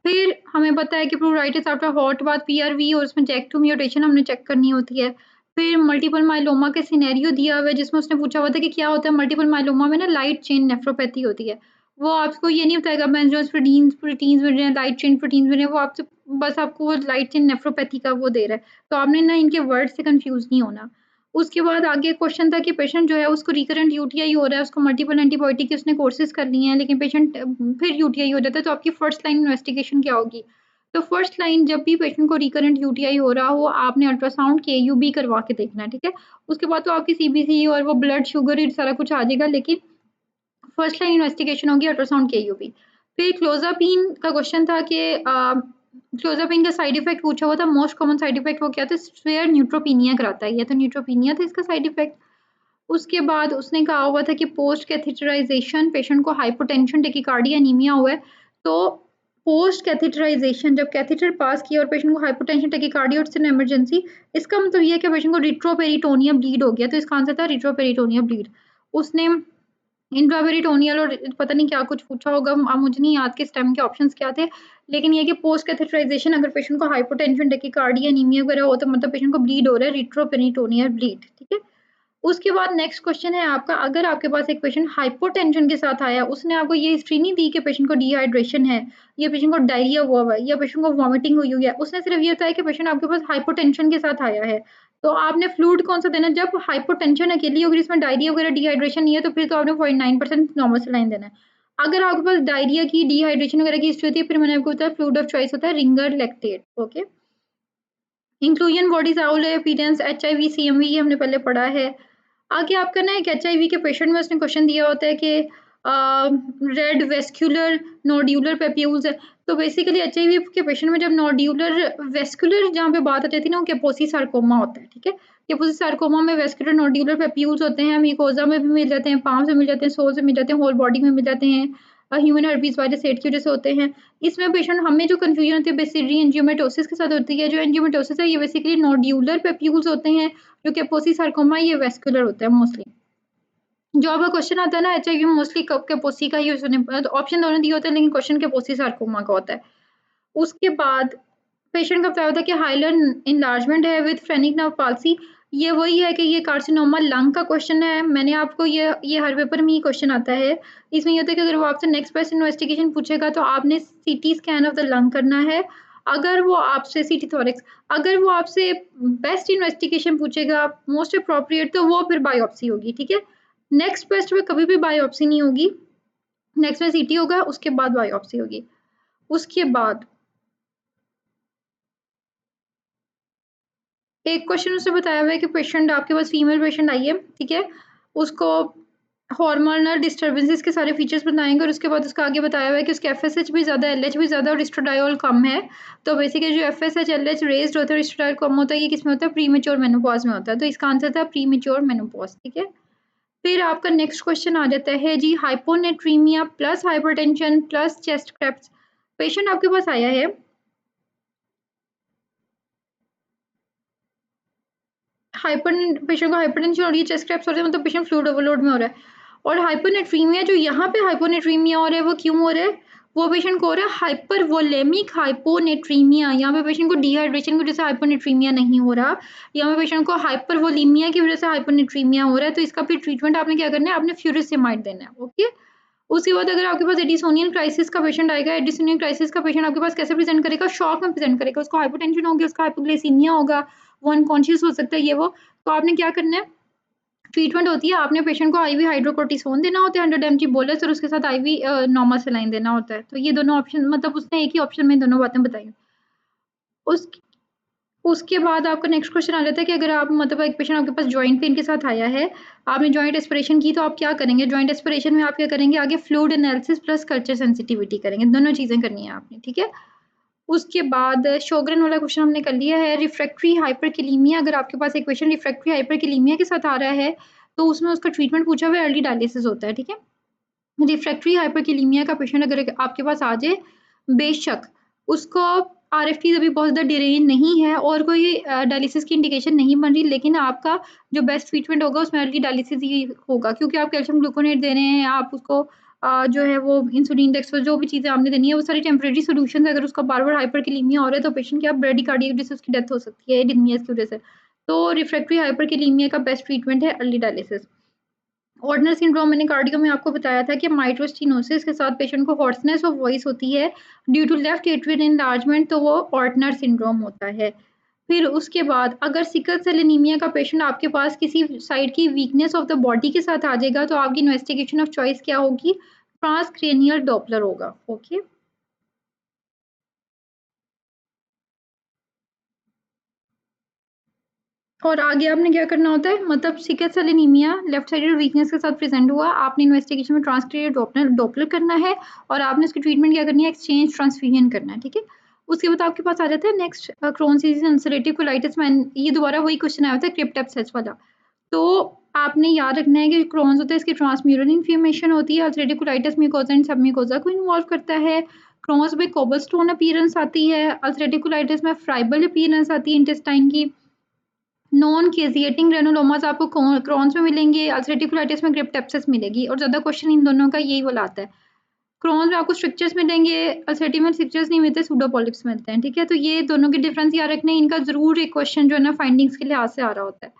फिर हमें पता है कि प्लूराइटिस आफ्टर हॉट बाथ पीआरवी, और उसमें जैक2 म्यूटेशन हमने चेक करनी होती है। फिर मल्टीपल माइलोमा के सिनेरियो दिया हुआ है जिसमें उसने पूछा हुआ था कि क्या होता है मल्टीपल माइलोमा में ना लाइट चेन नेफ्रोपैथी होती है। वो आपको ये नहीं बताएगा बेंजोस प्रोटीन्स प्रोटीन्स मिल रहे हैं, लाइट चेन प्रोटीन्स मिल रहे हैं, वो आपसे बस आपको वो लाइट चेन नेफ्रोपैथी का वो दे रहा है। तो आपने ना इनके वर्ड से कंफ्यूज नहीं होना। उसके बाद आगे क्वेश्चन था कि पेशेंट जो है उसको रिकरेंट यूटीआई हो रहा है, उसको मल्टीपल एंटीबायोटिक की उसने कोर्सेज़ कर लिए हैं, लेकिन पेशेंट फिर यूटीआई हो जाता है, तो आपकी फर्स्ट लाइन इन्वेस्टिगेशन क्या होगी? तो फर्स्ट लाइन जब भी पेशेंट को रिकरेंट यूटीआई हो रहा हो, आपने अल्ट्रासाउंड केयूबी करवा के देखना है, ठीक है? उसके बाद तो आपकी सीबीसी और वो ब्लड शुगर ये सारा कुछ आ जाएगा, लेकिन फर्स्ट लाइन इन्वेस्टिगेशन होगी अल्ट्रासाउंड केयूबी। फिर क्लोज़ापीन का क्वेश्चन था कि क्लोज़ापीन का साइड इफेक्ट पूछा हुआ था, मोस्ट कॉमन साइड इफेक्ट वो क्या था? स्फेयर न्यूट्रोपीनिया कराता है, ये तो न्यूट्रोपीनिया था इसका साइड इफेक्ट। उसके बाद उसने कहा हुआ था कि पोस्ट कैथेटराइज़ेशन पेशेंट को हाइपोटेंशन, टैकीकार्डिया, एनीमिया हुआ है, तो पोस्ट कैथेटराइज़ेशन जब कैथेटर पास किया और पेशेंट को हाइपोटेंशन, टैकीकार्डिया और इट्स एन इमरजेंसी, इसका मतलब ये है कि पेशेंट को रिट्रोपेरिटोनिया ब्लीड हो गया, तो इसका आंसर था रिट्रोपेरिटोनिया ब्लीड। उसने इंट्रापेरिटोनियल और पता नहीं क्या कुछ पूछा होगा, अब मुझे नहीं याद कि स्टेम के ऑप्शंस क्या थे, लेकिन ये कि पोस्ट कैथेटराइज़ेशन अगर पेशेंट को हाइपोटेंशन, टैकीकार्डिया, एनीमिया वगैरह हो तो मतलब पेशेंट को ब्लीड हो रहा है, रिट्रोपेरिटोनियल ब्लीड, ठीक है? उसके बाद नेक्स्ट क्वेश्चन है आपका, अगर आपके पास एक पेशेंट हाइपोटेंशन के साथ आया, उसने आपको ये हिस्ट्री नहीं दी कि पेशेंट को डिहाइड्रेशन है, या पेशेंट को डायरिया हुआ हुआ है, या पेशेंट को वॉमिटिंग हुई हुई है, उसने सिर्फ ये बताया कि पेशेंट आपके पास हाइपोटेंशन के साथ आया है, तो आपने फ्लूइड कौन सा देना है? जब हाइपोटेंशन अकेली होगी, इसमें डायरिया वगैरह डिहाइड्रेशन नहीं है, तो फिर तो आपने 0.9% नॉर्मल सलाइन देना है। अगर आपके पास डायरिया की, डिहाइड्रेशन वगैरह की हिस्ट्री होती है, फिर मैंने आपको बताया फ्लूइड ऑफ चॉइस होता है Ringer lactate. Okay, inclusion bodies owl appearance, HIV, CMV, ये हमने पहले पढ़ा है। आगे आपका ना एक एचआईवी के पेशेंट में उसने क्वेश्चन दिया होता है कि रेड वेस्क्यूलर नोड्यूलर पेप्यूल्स है, तो बेसिकली एचआईवी के पेशेंट में जब नोड्यूलर वेस्क्यूलर जहाँ पे बात आती थी ना, वो केपोसी सार्कोमा होता है, ठीक है? केपोसी सार्कोमा में वेस्क्यूलर नोड्यूलर पेप्यूल्स होते हैं, म्यूकोसा में भी मिल जाते हैं, पाम से मिल जाते हैं, सोल से मिल जाते हैं, होल बॉडी में मिल जाते हैं, ह्यूमन हर्पीज वायरस सेट की वजह से होते हैं। इसमें पेशेंट हमें जो कन्फ्यूजन होती है बेसिलरी एंजियोमेटोसिस के साथ होती है। जो एंजियोमेटोसिस है ये बेसिकली नोड्यूलर पेप्यूल्स होते हैं, जो केपोसी सार्कोमा ये वेस्कुलर होता है मोस्टली। जो आपका क्वेश्चन आता है ना एचआईवी मोस्टली कब केपोसी का ही ऑप्शन दोनों दिए होते हैं, लेकिन क्वेश्चन केपोसी सार्कोमा का होता है। उसके बाद पेशेंट का बताया होता है कि हाइलर एनलार्जमेंट है विद फ्रेनिक नर्व पाल्सी, ये वही है कि ये कार्सिनोमा लंग का क्वेश्चन है। मैंने आपको ये हर पेपर में ही क्वेश्चन आता है। इसमें ये होता है कि अगर वो आपसे नेक्स्ट बेस्ट इन्वेस्टिगेशन पूछेगा तो आपने CT scan of the lung करना है। अगर वो आपसे सीटी थोरैक्स, अगर वो आपसे बेस्ट इन्वेस्टिगेशन पूछेगा मोस्ट अप्रोप्रिएट, तो वो फिर बायोप्सी होगी, ठीक है? नेक्स्ट बेस्ट में कभी भी बायोप्सी नहीं होगी, नेक्स्ट में सीटी होगा, उसके बाद बायोप्सी होगी। उसके बाद एक क्वेश्चन उसने बताया हुआ है कि पेशेंट आपके पास फीमेल पेशेंट आई है, ठीक है? उसको हार्मोनल डिस्टर्बेंसेस के सारे फीचर्स बताएँगे और उसके बाद उसका आगे बताया हुआ है कि उसके एफएसएच भी ज़्यादा, एलएच भी ज़्यादा और एस्ट्राडियोल कम है। तो बेसिकली जो एफएसएच, एलएच रेज़्ड होता है और एस्ट्राडियोल कम होता है, ये किसमें होता है? प्रीमैच्योर मेनोपॉज़ में होता है। तो इसका आंसर था प्रीमैच्योर मेनोपॉज़, ठीक है? फिर आपका नेक्स्ट क्वेश्चन आ जाता है जी, hyponatremia plus hypertension plus chest creps. Patient आपके पास आया है, पेशेंट को हाइपरटेंशन हो रही है, चेस्ट क्रेप्स हो रहे हैं, मतलब पेशेंट फ्लूइड ओवरलोड में हो रहा है। और हाइपोनेट्रीमिया जो यहाँ पे हाइपोनेट्रीमिया हो रहा है वो क्यों हो रहा है? वो पेशेंट को हो रहा है हाइपरवोलेमिक हाइपोनेट्रीमिया। यहाँ पे पेशेंट को डिहाइड्रेशन की वजह से हाइपोनेट्रीमिया नहीं हो रहा, यहाँ पे पेशेंट को हाइपरवोलेमिया की वजह से हाइपोनेट्रीमिया हो रहा है। तो इसका फिर ट्रीटमेंट आपने क्या करना है? आपने फ्यूरिसिमाइड देना है। ओके, उसके बाद अगर आपके पास एडिसोनियन क्राइसिस का पेशेंट आएगा, एडिसोनियन क्राइसिस का पेशेंट आपके पास कैसे प्रेजेंट करेगा? शॉक में प्रेजेंट करेगा, उसको हाइपोटेंशन होगी, उसका हाइपोग्लाइसीमिया होगा, वो अनकॉन्शियस हो सकता है, ये वो। तो आपने क्या करना है? ट्रीटमेंट होती है, आपने पेशेंट को आईवी हाइड्रोकोर्टिसोन देना होता है 100 mg बोलस, और उसके साथ आईवी नॉर्मल सलाइन देना होता है। तो ये दोनों ऑप्शन, मतलब उसने एक ही ऑप्शन में दोनों बातें बताई। उस उसके बाद आपका नेक्स्ट क्वेश्चन आ जाता है कि अगर आप मतलब एक पेशेंट आपके पास जॉइंट पेन के साथ आया है, आपने जॉइंट एस्पिरेशन की तो आप क्या करेंगे? जॉइंट एस्पिरेशन में आप क्या करेंगे? आगे fluid analysis plus culture sensitivity करेंगे, दोनों चीज़ें करनी है आपने, ठीक है? उसके बाद शोगरेन वाला क्वेश्चन हमने कर लिया है। रिफ्रैक्टरी हाइपरकैलेमिया, अगर आपके पास एक पेशेंट रिफ्रैक्टरी हाइपरकैलेमिया के साथ आ रहा है, तो उसमें उसका ट्रीटमेंट पूछा हुआ है, अर्ली डायलिसिस होता है, ठीक है? रिफ्रैक्टरी हाइपरकैलेमिया का पेशेंट अगर आपके पास आ जाए, बेशक उसको आरएफटीज़ अभी बहुत ज़्यादा डिरेन नहीं है और कोई डायलिसिस की इंडिकेशन नहीं बन रही, लेकिन आपका जो बेस्ट ट्रीटमेंट होगा उसमें अर्ली डायलिसिस ही होगा, क्योंकि आप कैल्शियम ग्लूकोनेट दे रहे हैं, आप उसको जो है वो इंसुलिन डेक्सट्रोज जो भी चीज़ें आपने देनी है वो सारी टेम्परेरी सॉल्यूशंस, अगर उसका बार-बार हाइपरकैलेमिया हो रहा है तो पेशेंट की आप ब्रेडिकार्डिया जिससे उसकी डेथ हो सकती है डिस्नियाज की वजह से। तो रिफ्रैक्टरी हाइपरकैलेमिया का बेस्ट ट्रीटमेंट है अर्ली डायलिसिस। ऑर्डिनल सिंड्रोम मैंने कार्डियो में आपको बताया था कि माइट्रोस्टिनोसिस के साथ पेशेंट को हॉर्सनेस ऑफ वॉइस होती है due to left atrial enlargement, तो वो ऑर्डिनल सिंड्रोम होता है। फिर उसके बाद अगर सिकल सेल एनीमिया का पेशेंट आपके पास किसी साइड की वीकनेस ऑफ द बॉडी के साथ आ जाएगा तो आपकी इन्वेस्टिगेशन ऑफ चॉइस क्या होगी? ट्रांसक्रेनियल डॉपलर होगा। ओके, और आगे आपने क्या करना होता है, मतलब sickle cell anaemia left sided weakness के साथ प्रेजेंट हुआ, आपने इन्वेस्टिगेशन में ट्रांसक्रिएटेड डॉपलर डॉपलर करना है और आपने उसकी ट्रीटमेंट क्या करनी है? एक्सचेंज ट्रांसफ्यूजन करना है, ठीक है? उसके बाद आपके पास आ जाता है next Crohn's disease ulcerative colitis में, ये दोबारा वही क्वेश्चन आया होता है क्रिप्टेप्सेस वाला। तो आपने याद रखना है कि क्रोन्स होता है इसकी ट्रांसम्यूरल इन्फ्लेमेशन होती है, ulcerative colitis mucosa and submucosa को इन्वॉल्व करता है। क्रोन्स में कोबलस्टोन अपीयरेंस आती है, अल्सरेटिव कोलाइटिस में फ्राइबल अपीयरेंस आती है इंटेस्टाइन की। नॉन केजिएटिंग ग्रेनुलोमास आपको क्रॉन्स में मिलेंगे, अल्सरेटिव कोलाइटिस में क्रिप्टेप्सिस मिलेगी और ज़्यादा क्वेश्चन इन दोनों का यही वाला आता है। क्रॉन्स में आपको स्ट्रक्चर्स मिलेंगे, अल्सरेटिव में स्ट्रक्चर्स नहीं मिलते, सूडोपॉलिप्स मिलते हैं, ठीक है? तो ये दोनों के डिफरेंस याद रखने हैं, इनका ज़रूर एक क्वेश्चन जो है ना फाइंडिंग्स के लिहाज से आ रहा होता है।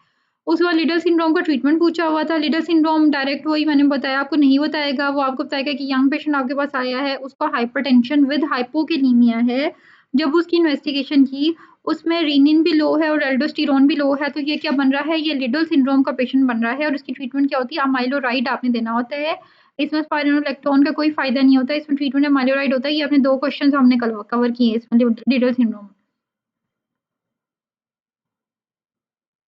उसके बाद लिडल सिंड्रोम का ट्रीटमेंट पूछा हुआ था। लिडल सिंड्रोम डायरेक्ट वही मैंने बताया आपको नहीं बताएगा, वो आपको बताएगा कि यंग पेशेंट आपके पास आया है, उसका हाइपरटेंशन विद हाइपोकैलेमिया है। जब उसकी इन्वेस्टिगेशन की, उसमें रीनिन भी लो है और एल्डोस्टेरोन भी लो है, तो ये क्या बन रहा है? ये लिडल सिंड्रोम का पेशेंट बन रहा है और इसकी ट्रीटमेंट क्या होती है? अमाइलोराइड आपने देना होता है। इसमें स्पाइरोलेक्टोन का कोई फ़ायदा नहीं होता है, इसमें ट्रीटमेंट अमाइलोराइड होता है। ये आपने 2 क्वेश्चन्स हमने कवर किए हैं इसमें लिडल सिंड्रोम।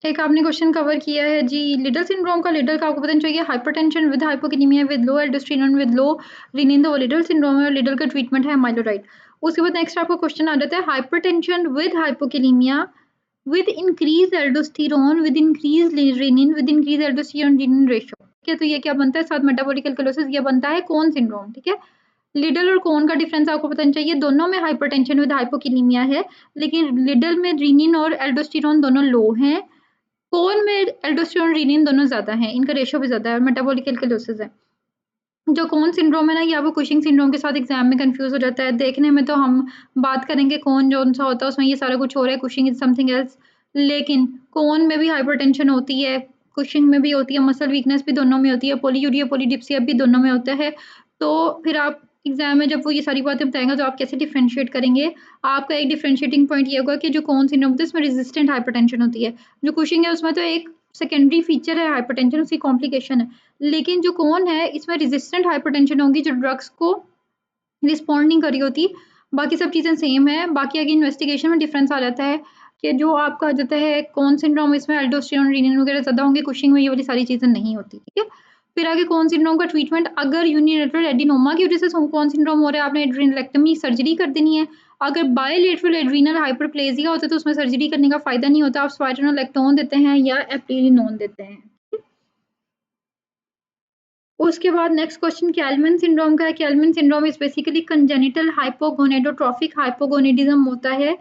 एक आपने क्वेश्चन कवर किया है जी, लिडल सिंड्रोम का लिडल का आपको पता चाहिए hypertension with hypokalemia with low aldosterone with low renin, तो वो लिडल सिंड्रोम है और लिडल का ट्रीटमेंट है अमाइलोराइड। उसके बाद नेक्स्ट आपका क्वेश्चन आ जाता है hypertension with hypokalemia with increase aldosterone with increase renin with increase aldosterone renin ratio, ठीक है? तो ये क्या बनता है? साथ मेटाबॉलिक एल्कलोसिस, ये बनता है कोन सिंड्रोम, ठीक है? लिडल और कोन का डिफरेंस आपको पता चाहिए, दोनों में हाइपरटेंशन विद हाइपोकाइनेमिया है, लेकिन लिडल में रीनिन और एल्डोस्टेरोन दोनों लो हैं, कोन में एल्डोस्टेरोन रीनिन दोनों ज़्यादा हैं, इनका रेशियो भी ज़्यादा है और मेटाबॉलिक एल्कलोसिस है। जो कोन सिंड्रोम है ना, ये आपको कुशिंग सिंड्रोम के साथ एग्जाम में कंफ्यूज हो जाता है। देखने में तो हम बात करेंगे कोन जौन सा होता है उसमें ये सारा कुछ हो रहा है, कुशिंग इज समथिंग एल्स, लेकिन कोन में भी हाइपरटेंशन होती है, कुशिंग में भी होती है, मसल वीकनेस भी दोनों में होती है, पॉलीयूरिया पॉलीडिप्सिया भी दोनों में होता है। तो फिर आप एग्जाम में जब वो ये सारी बातें बताएंगे तो आप कैसे डिफ्रेंशिएट करेंगे? आपका एक डिफ्रेंशिएटिंग पॉइंट ये होगा कि जो कोन सिंड्रोम होता है इसमें रेजिस्टेंट हाइपरटेंशन होती है, जो कुशिंग है उसमें तो एक सेकेंडरी फीचर है हाइपरटेंशन, उसकी कॉम्प्लिकेशन है, लेकिन जो कोन है इसमें रेजिस्टेंट हाइपरटेंशन होगी, जो ड्रग्स को रिस्पॉन्ड नहीं कर रही होती। बाकी सब चीज़ें सेम है, बाकी आगे इन्वेस्टिगेशन में डिफरेंस आ जाता है कि जो आपका आ जाता है कोन सिंड्रोम, इसमें एल्डोस्टेरोन रीनिन वगैरह ज़्यादा होंगे, कुशिंग में ये वाली सारी चीज़ें नहीं होती, ठीक है? फिर आगे कोन सिंड्रोम का ट्रीटमेंट, अगर यूनिलेटरल एडिनोमा की वजह से कोन सिंड्रोम हो रहा है, आपने एड्रेनलेक्टमी सर्जरी कर देनी है। अगर बायलेटरल एड्रीनल हाइपरप्लेजिया होता है तो उसमें सर्जरी करने का फ़ायदा नहीं होता, आप स्पाइरोलेक्टोन देते हैं या एप्टेरिनोन देते हैं। उसके बाद नेक्स्ट क्वेश्चन कैल्मन सिंड्रोम का है। Kallmann syndrome is basically congenital hypogonadotropic hypogonadism होता है।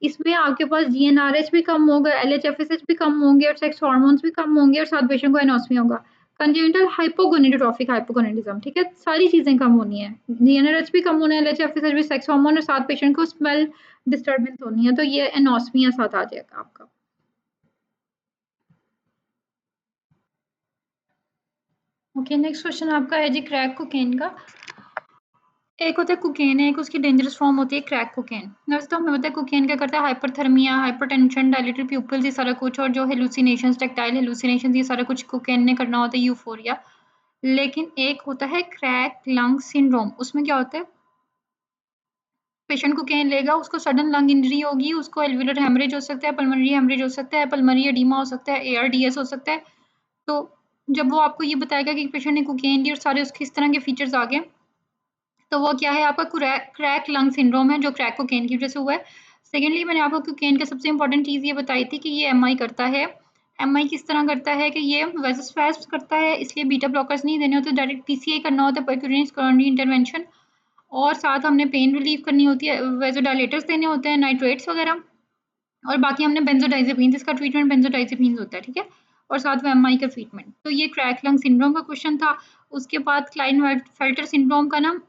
इसमें आपके पास जीएनआरएच भी कम होगा, एलएचएफएसएच भी कम होंगे और सेक्स हार्मोन्स भी कम होंगे और साथ पेशेंट को एनोस्मी होगा। कंजेनिटल हाइपोगोनेडोट्रोफिक हाइपोगोनेडिज्म, ठीक है? सारी चीजें कम होनी है, जीएनआरएच भी कम होना है, एलएचएफएसएच भी, सेक्स हार्मोन और साथ पेशेंट को स्मेल डिस्टर्बेंस होनी है, तो ये एनोस्मिया साथ आ जाएगा आपका। ओके, नेक्स्ट क्वेश्चन आपका है जी क्रैक कोकेन का। एक होता है कोकेन है, एक उसकी डेंजरस फॉर्म होती है क्रैक कोकेन। वैसे तो हमें पता है कोकेन क्या करता है, हाइपरथर्मिया, हाइपरटेंशन, डायलेटेड प्यूपिल्स, ये सारा कुछ, और जो हेलुसिनेशंस, टैक्टाइल हेलुसिनेशंस, ये सारा कुछ कोकेन ने करना होता है, यूफोरिया। लेकिन एक होता है क्रैक लंग सिंड्रोम, उसमें क्या होता है? पेशेंट कोकेन लेगा, उसको सडन लंग इंजरी होगी, उसको एल्वियोलर हेमरेज हो सकता है, पल्मोनरी हेमरेज हो सकता है, पल्मोनरी एडीमा हो सकता है, ARDS हो सकता है। तो जब वो आपको ये बताएगा कि पेशेंट ने कोकेन ली और सारे उसके इस तरह के फीचर्स आ गए, तो वो क्या है, आपका क्रैक लंग सिंड्रोम है, जो क्रैक कोकेन की वजह से हुआ है। सेकेंडली मैंने आपको कोकेन का सबसे इंपॉर्टेंट चीज़ ये बताई थी कि ये MI करता है। MI किस तरह करता है कि ये वैसोस्पैस्म करता है, इसलिए बीटा ब्लॉकर्स नहीं देने होते, डायरेक्ट PCI करना होता है, परक्यूटेनियस कोरोनरी इंटरवेंशन, और साथ हमने पेन रिलीफ करनी होती है, वेज़ोडाइलेटर्स देने होते हैं, नाइट्रेट्स वगैरह, और बाकी हमने बेंजोडाइज़ेपिन्स, इसका ट्रीटमेंट बेंजोडाइज़ेपिन्स होता है, ठीक है? और साथ में MI का ट्रीटमेंट। तो ये क्रैक लंग सिंड्रोम का क्वेश्चन था। उसके बाद क्लाइनफेल्टर सिंड्रोम का ना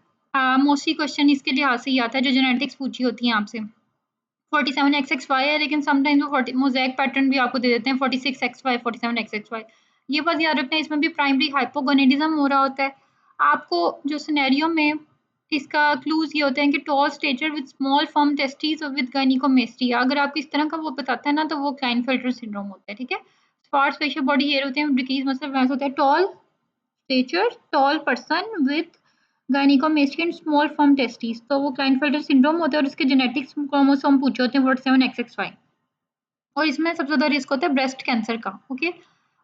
मोस्टली क्वेश्चन इसके लिहाज से ही आता है, जो जेनेटिक्स पूछी होती है आपसे। 47XXY है, लेकिन समटाइम्स वो मोज़ेक पैटर्न भी आपको दे देते हैं, 46XY, 47XXY। ये बात याद रखना है, इसमें भी प्राइमरी हाइपोगोनेडिज्म हो रहा होता है। आपको जो सिनेरियो में इसका क्लूज़ ये होते हैं कि tall stature with small firm testis और विद गायनिकोमेस्टिया, अगर आपको इस तरह का वो बताता है ना, तो वो क्लाइनफेल्टर सिंड्रोम होता है, ठीक है? स्पार्स फेशियल बॉडी हेयर होते हैं, डिक्रीज़ मसल मास होता है, tall stature, tall person with gynaecomastia and small firm testis, तो वो क्लाइनफेल्टर सिंड्रोम होता है, और इसके जेनेटिक्स क्रोमोसोम पूछे होते हैं 47XXY, और इसमें सबसे ज़्यादा रिस्क होता है ब्रेस्ट कैंसर का, ओके?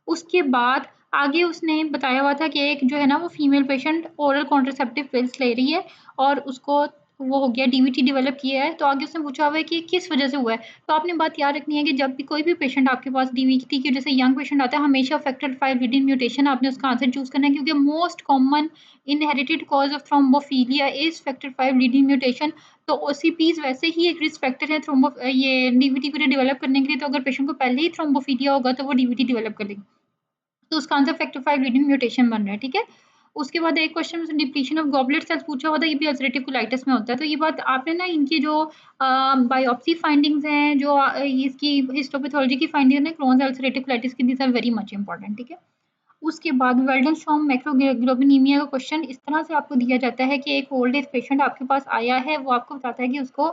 उसके बाद आगे उसने बताया हुआ था कि एक जो है ना, वो female patient oral contraceptive pills ले रही है और उसको वो हो गया, DVT डेवलप किया है, तो आगे उसने पूछा हुआ है कि किस वजह से हुआ है। तो आपने बात याद रखनी है कि जब भी कोई भी पेशेंट आपके पास DVT की वजह से यंग पेशेंट आता है, हमेशा फैक्टर 5 रीडिंग म्यूटेशन आपने उसका आंसर चूज़ करना है, क्योंकि most common inherited cause of thrombophilia is factor 5 reading mutation. तो OCPs वैसे ही एक रिस्क फैक्टर है ये DVT को डेवलप करने के लिए, तो अगर पेशेंट को पहले ही थ्रोम्बोफिलिया होगा, तो वो DVT डेवलप कर लेगी। तो उसका आंसर फैक्टर 5 रीडिंग म्यूटेशन बन रहा है, ठीक है? उसके बाद एक question depletion of goblet cells पूछा हुआ था, ये भी अल्सरेटिव कोलाइटिस में होता है। तो ये बात आपने ना, इनकी जो बायोप्सी फाइंडिंग्स हैं, जो इसकी हिस्टोपैथोलॉजी की फाइंडिंग्स हैं, क्रोन्स अल्सरेटिव कोलाइटिस की, these are very much important, ठीक है? उसके बाद वेल्डेनस्टॉर्म मैक्रोग्लोबिनीमिया का क्वेश्चन इस तरह से आपको दिया जाता है कि एक ओल्ड एज पेशेंट आपके पास आया है, वो आपको बताता है कि उसको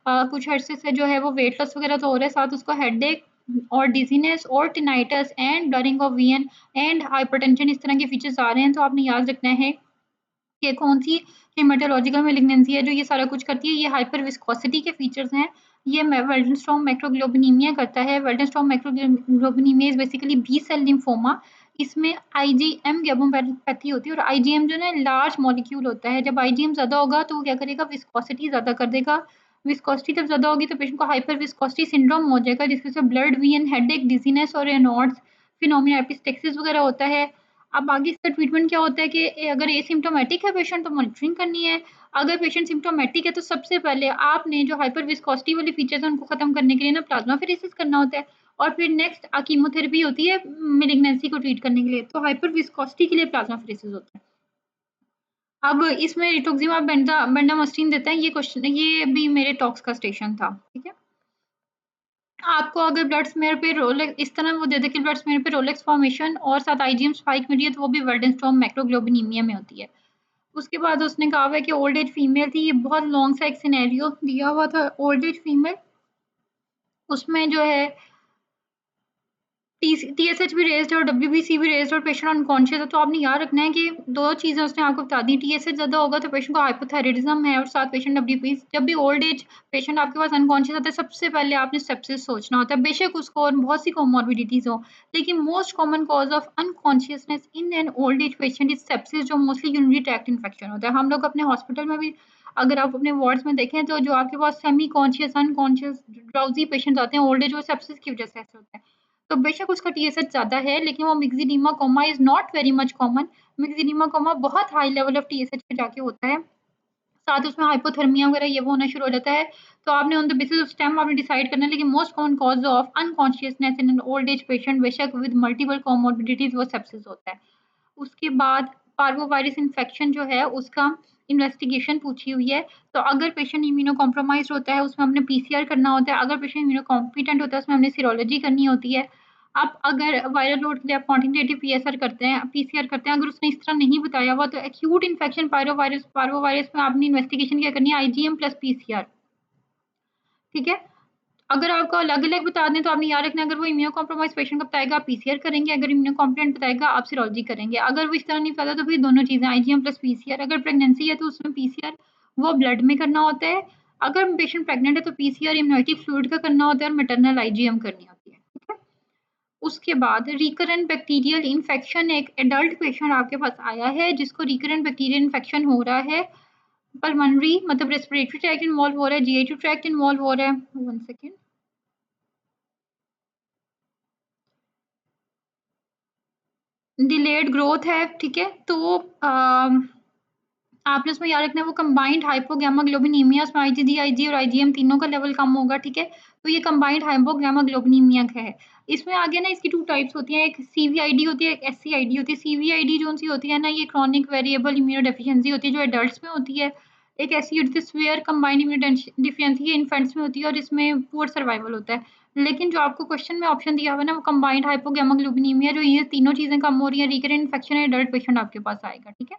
कुछ अरसे से जो है वो वेट लॉस वगैरह तो हो रहा है, साथ उसको हेडेक और डिजीनेस और tinnitus and blurring of vision and hypertension, इस तरह के फीचर्स आ रहे हैं। तो आपने याद रखना है कि कौन सी हेमाटोलॉजिकल मैलिग्नेंसी है जो ये सारा कुछ करती है। ये हाइपर विस्कोसिटी के फीचर्स हैं। ये वेल्डेनस्टॉर्म मैक्रोग्लोबिनीमिया करता है। Waldenstrom macroglobulinemia is basically B cell lymphoma. इसमें IgM गैबोपैथी होती है, और IgM जो है ना, लार्ज मॉलिक्यूल होता है। जब IgM ज़्यादा होगा तो वो क्या करेगा, विस्कोसिटी ज़्यादा कर देगा। विस्कोसिटी जब ज़्यादा होगी तो पेशेंट को हाइपर विस्कोसिटी सिंड्रोम हो जाएगा, जिसकी वजह से ब्लड वीन, हेडेक, डिजीनेस और रेनॉल्ड्स फिनोमिना, एपिस्टेक्सिस वगैरह होता है। अब आगे इसका ट्रीटमेंट क्या होता है कि अगर एसिम्प्टोमेटिक है पेशेंट, तो मॉनिटरिंग करनी है। अगर पेशेंट सिम्प्टोमेटिक है, तो सबसे पहले आपने जो हाइपर विस्कोसिटी वाले फीचर्स हैं, उनको खत्म करने के लिए ना प्लाज्माफेरेसिस करना होता है, और फिर नेक्स्ट कीमोथेरेपी होती है मेलिग्नेंसी को ट्रीट करने के लिए, तो हाइपर विस्कोसिटी के लिए प्लाज्माफेरेसिस होता है। अब इसमें रिटोक्सिमाब बेंडामास्टीन देते हैं। ये क्वेश्चन, ये भी मेरे टॉक्स का स्टेशन था, ठीक है? आपको अगर ब्लड स्मेयर पे रोलेक्स इस तरह वो दे दे कि ब्लड स्मेयर पे रोलेक्स फॉर्मेशन और साथ IgM स्पाइक मिली है, तो वो भी वेल्डेनस्टॉर्म मैक्रोग्लोबिनीमिया में होती है। उसके बाद उसने कहा हुआ है कि ओल्ड एज फीमेल थी। ये बहुत लॉन्ग सा एक सिनेरियो दिया हुआ था, ओल्ड एज फीमेल, उसमें जो है TSH भी रेज़्ड है और WBC भी रेज़्ड, और पेशेंट अनकॉन्शियस है। तो आपने याद रखना है कि 2 चीज़ें उसने आपको बता दी। TSH ज़्यादा होगा तो पेशेंट को हाइपोथायरायडिज़्म है, और साथ पेशेंट WBC। जब भी ओल्ड एज पेशेंट आपके पास अनकॉन्शियस आता है, सबसे पहले आपने सेप्सिस सोचना होता है। बेशक उसको और बहुत सी कोमॉर्बिडिटीज़ हो, लेकिन most common cause of unconsciousness in an old age patient is sepsis, जो मोस्टली यूरिनरी ट्रैक्ट इन्फेक्शन होता है। हम लोग अपने हॉस्पिटल में भी, अगर आप अपने वार्ड्स में देखें, तो जो आपके पास सेमी कॉन्शियस, अनकॉन्शियस, ड्राउज़ी पेशेंट्स आते हैं ओल्ड एज, वो सेप्सिस की वजह से ऐसे होता है। तो बेशक उसका TSH ज़्यादा है, लेकिन वो myxedema coma is not very much common. Myxedema coma बहुत हाई लेवल ऑफ TSH पे जाके होता है। साथ उसमें हाइपोथर्मिया वगैरह ये वो होना शुरू हो जाता है। तो आपने on the basis of stem आपने डिसाइड करना है, लेकिन most common cause of unconsciousness in an old age patient, बेशक विद मल्टीपल कोमॉर्बिडिटीज़, वो सेप्सिस होता है। उसके बाद पार्वोवायरस इन्फेक्शन जो है, उसका इन्वेस्टिगेशन पूछी हुई है। तो अगर पेशेंट इम्यूनो कॉम्प्रोमाइज़्ड होता है, उसमें हमने PCR करना होता है। अगर पेशेंट इम्यूनो कॉम्पिटेंट होता है, उसमें हमने सीरोलॉजी करनी होती है। अब अगर वायरल लोड के लिए आप क्वांटिटेटिव PSR करते हैं, PCR करते हैं, अगर उसने इस तरह नहीं बताया हुआ, तो एक्यूट इन्फेक्शन पार्वोवायरस में आपने इन्वेस्टिगेशन क्या करनी है, IgM प्लस PCR, ठीक है? अगर आपको अलग-अलग बता दें, तो आपने याद रखना है, अगर वो इम्यूनो कॉम्प्रोमाइज़ पेशेंट का बताएगा, आप PCR करेंगे। अगर इम्यूनो कॉम्पिटेंट बताएगा, आप सीरोलॉजी करेंगे। अगर वो इस तरह नहीं बताता, तो फिर दोनों चीज़ें IgM प्लस PCR। अगर प्रेगनेंसी है, तो उसमें PCR वो ब्लड में करना होता है। अगर पेशेंट प्रेग्नेंट है तो पीसीआर इम्यूनिटी फ्लूइड का करना होता है और मैटरनल आईजीएम करनी होती है, ठीक है। उसके बाद रिकरेंट बैक्टीरियल इन्फेक्शन, एक एडल्ट पेशेंट आपके पास आया है जिसको रिकरेंट बैक्टीरियल इन्फेक्शन हो रहा है, पल्मोनरी मतलब रेस्पिरेटरी ट्रैक्ट इन्वॉल्व हो रहा है, जीआई ट्रैक्ट इन्वॉल्व हो रहा है, 1 सेकेंड, डिलेड ग्रोथ है, ठीक है। तो आपने उसमें याद रखना है वो कंबाइंड हाइपोगैमाग्लोबिनीमिया, उसमें आईजीजी और आईजीएम तीनों का लेवल कम होगा, ठीक है। तो ये कंबाइंड हाइपोगैमाग्लोबिनीमिया है। इसमें आगे ना इसकी 2 टाइप्स होती हैं, एक सीवीआईडी होती है, एक एससीआईडी होती है। सीवीआईडी जो सी होती है ना, ये क्रॉनिक वेरिएबल इम्यूनोडेफिशिएंसी होती है जो एडल्ट्स में होती है। एक ऐसी होती है स्वेयर कंबाइंड इम्यूनोडेफिशिएंसी, ये इन्फेंट्स में होती है और इसमें पुअर सर्वाइवल होता है। लेकिन जो आपको क्वेश्चन में ऑप्शन दिया हुआ है ना, वो कंबाइंड हाइपोगैमाग्लोबिनीमिया, जो ये तीनों चीजें कम हो रही है, रिकरेंट इन्फेक्शन है, एडल्ट पेशेंट आपके पास आएगा, ठीक है।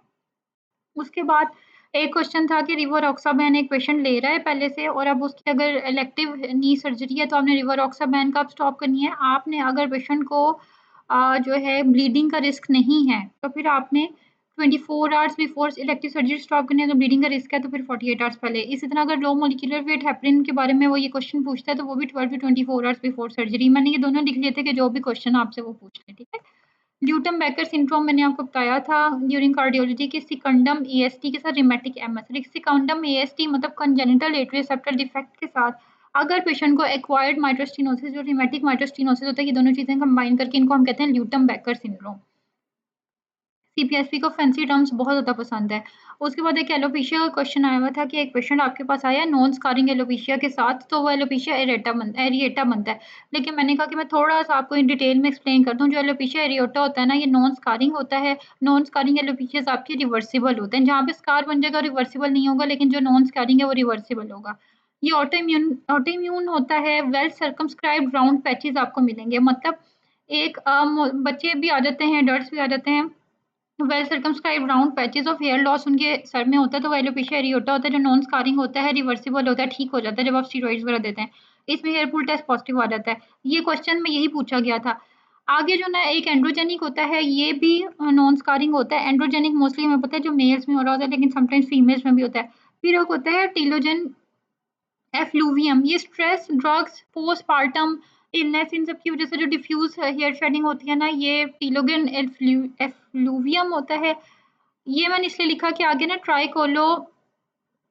उसके बाद एक क्वेश्चन था कि रिवरऑक्साबैन एक पेशेंट ले रहा है पहले से और अब उसकी अगर इलेक्टिव नी सर्जरी है तो आपने रिवरऑक्साबैन कब स्टॉप करनी है? आपने अगर पेशेंट को जो है ब्लीडिंग का रिस्क नहीं है तो फिर आपने 24 hours before elective surgery stop करनी है। अगर ब्लीडिंग का रिस्क है तो फिर 48 आवर्स पहले। इसी तरह अगर लो मोलिकुलर वेट हेपरिन के बारे में वो ये क्वेश्चन पूछता है तो वो भी 12 to 24 आवर्स बिफोर सर्जरी। मैंने ये दोनों लिख लिए थे कि जो भी क्वेश्चन आपसे वो पूछ ले, ठीक है। ल्यूटम बेकर सिंड्रोम मैंने आपको बताया था ड्यूरिंग कार्डियोलॉजी के सिकंडम एएसटी के साथ रिमेटिक एमएस। सिकंडम एएसटी मतलब कंजेनिटल एट्रियल सेप्टल डिफेक्ट के साथ अगर पेशेंट को एक्वायर्ड माइट्रोस्टिनोसिस जो रिमेटिक माइट्रोस्टिनोसिस होता है, ये दोनों चीजें कंबाइन करके इनको हम कहते हैं ल्यूटम बेकर सिंड्रोम। सीपीएसपी को फैंसी टर्म्स बहुत ज़्यादा पसंद है। उसके बाद एक एलोपेशिया का क्वेश्चन आया हुआ था कि एक पेशेंट आपके पास आया नॉन स्कारिंग एलोपेशिया के साथ, तो वो एलोपेशिया एरिएटा बनता है। लेकिन मैंने कहा कि मैं थोड़ा-सा आपको इन डिटेल में एक्सप्लेन कर दूँ। जो एलोपेशिया एरिएटा होता है ना, ये नॉन स्कारिंग होता है। नॉन स्कारिंग एलोपेशियाज़ आपके रिवर्सिबल होते हैं। जहाँ पे स्कार बन जाएगा रिवर्सिबल नहीं होगा, लेकिन जो नॉन स्कारिंग है वो रिवर्सिबल होगा। ये ऑटोइम्यून होता है। वेल सर्कमस्क्राइब्ड राउंड पैचेज़ आपको मिलेंगे। मतलब एक बच्चे भी आ जाते हैं, एडल्ट्स भी आ जाते हैं, well circumscribed round patches of hair loss उनके सर में होता है, तो वो एलोपेशिया एरियोटा होता है जो नॉन स्कारिंग होता है, रिवर्सिबल होता है, ठीक हो जाता है जब आप स्टेरॉइड्स वगैरह देते हैं। इसमें हेयर पुल टेस्ट पॉजिटिव आ जाता है। ये क्वेश्चन में यही पूछा गया था। आगे जो ना एक एंड्रोजेनिक होता है, ये भी नॉन स्कारिंग होता है। एंड्रोजेनिक मोस्टली हमें पता है जो मेल्स में हो रहा होता है, लेकिन समटाइम्स फीमेल्स में भी होता है। फिर एक होता है टीलोजन एफ्लूवियम, ये स्ट्रेस, ड्रग्स, पोस्टपार्टम इलनेस, इन सब की वजह से जो डिफ्यूज हेयर शेडिंग होती है ना, ये टीलोजन एफ्लूवियम होता है। ये मैंने इसलिए लिखा कि आगे ना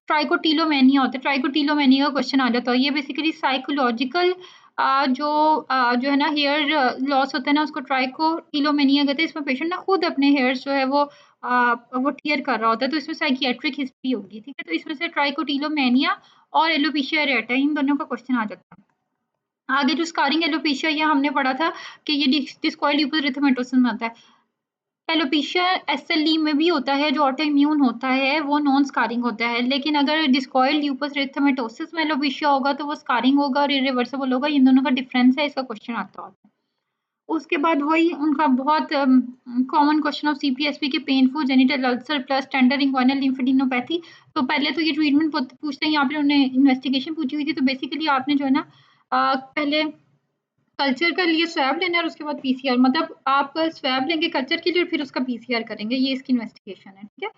ट्राइकोटिलोमेनिया होता है। ट्राइकोटिलोमेनिया का क्वेश्चन आ जाता है। ये बेसिकली साइकोलॉजिकल जो है ना हेयर लॉस होता है ना, उसको ट्राइकोटिलोमेनिया कहते हैं। इसमें पेशेंट ना खुद अपने हेयर्स जो है वो टियर कर रहा होता है, तो इसमें साइकियाट्रिक हिस्ट्री होगी, ठीक है। तो इसमें से ट्राइकोटिलोमेनिया और एलोपेशिया एरेटा इन दोनों का क्वेश्चन आ जाता है। आगे जो स्कारिंग एलोपेशिया ये हमने पढ़ा था कि ये डिस्कॉइड ल्यूपस एरिथेमेटोसिस में आता है। एलोपेशिया एसएलई में भी होता है, जो ऑटो इम्यून होता है वो नॉन स्कारिंग होता है। लेकिन अगर डिस्कॉइड ल्यूपस एरिथेमेटोसिस में एलोपेशिया होगा तो वो स्कारिंग होगा और इरिवर्सिबल होगा। इन दोनों का डिफरेंस है, इसका क्वेश्चन आता होता है। उसके बाद वही उनका बहुत कॉमन क्वेश्चन ऑफ सीपीएसपी के painful genital ulcer plus tender inguinal lymphadenopathy. तो पहले तो ये ट्रीटमेंट पूछते हैं, यहाँ पे उन्होंने इन्वेस्टिगेशन पूछी हुई थी। तो बेसिकली आपने जो है ना पहले कल्चर का लिए स्वैब लेना है और उसके बाद पीसीआर, मतलब आप स्वैब लेंगे कल्चर के लिए और फिर उसका पीसीआर करेंगे, ये इसकी इन्वेस्टिगेशन है, ठीक है।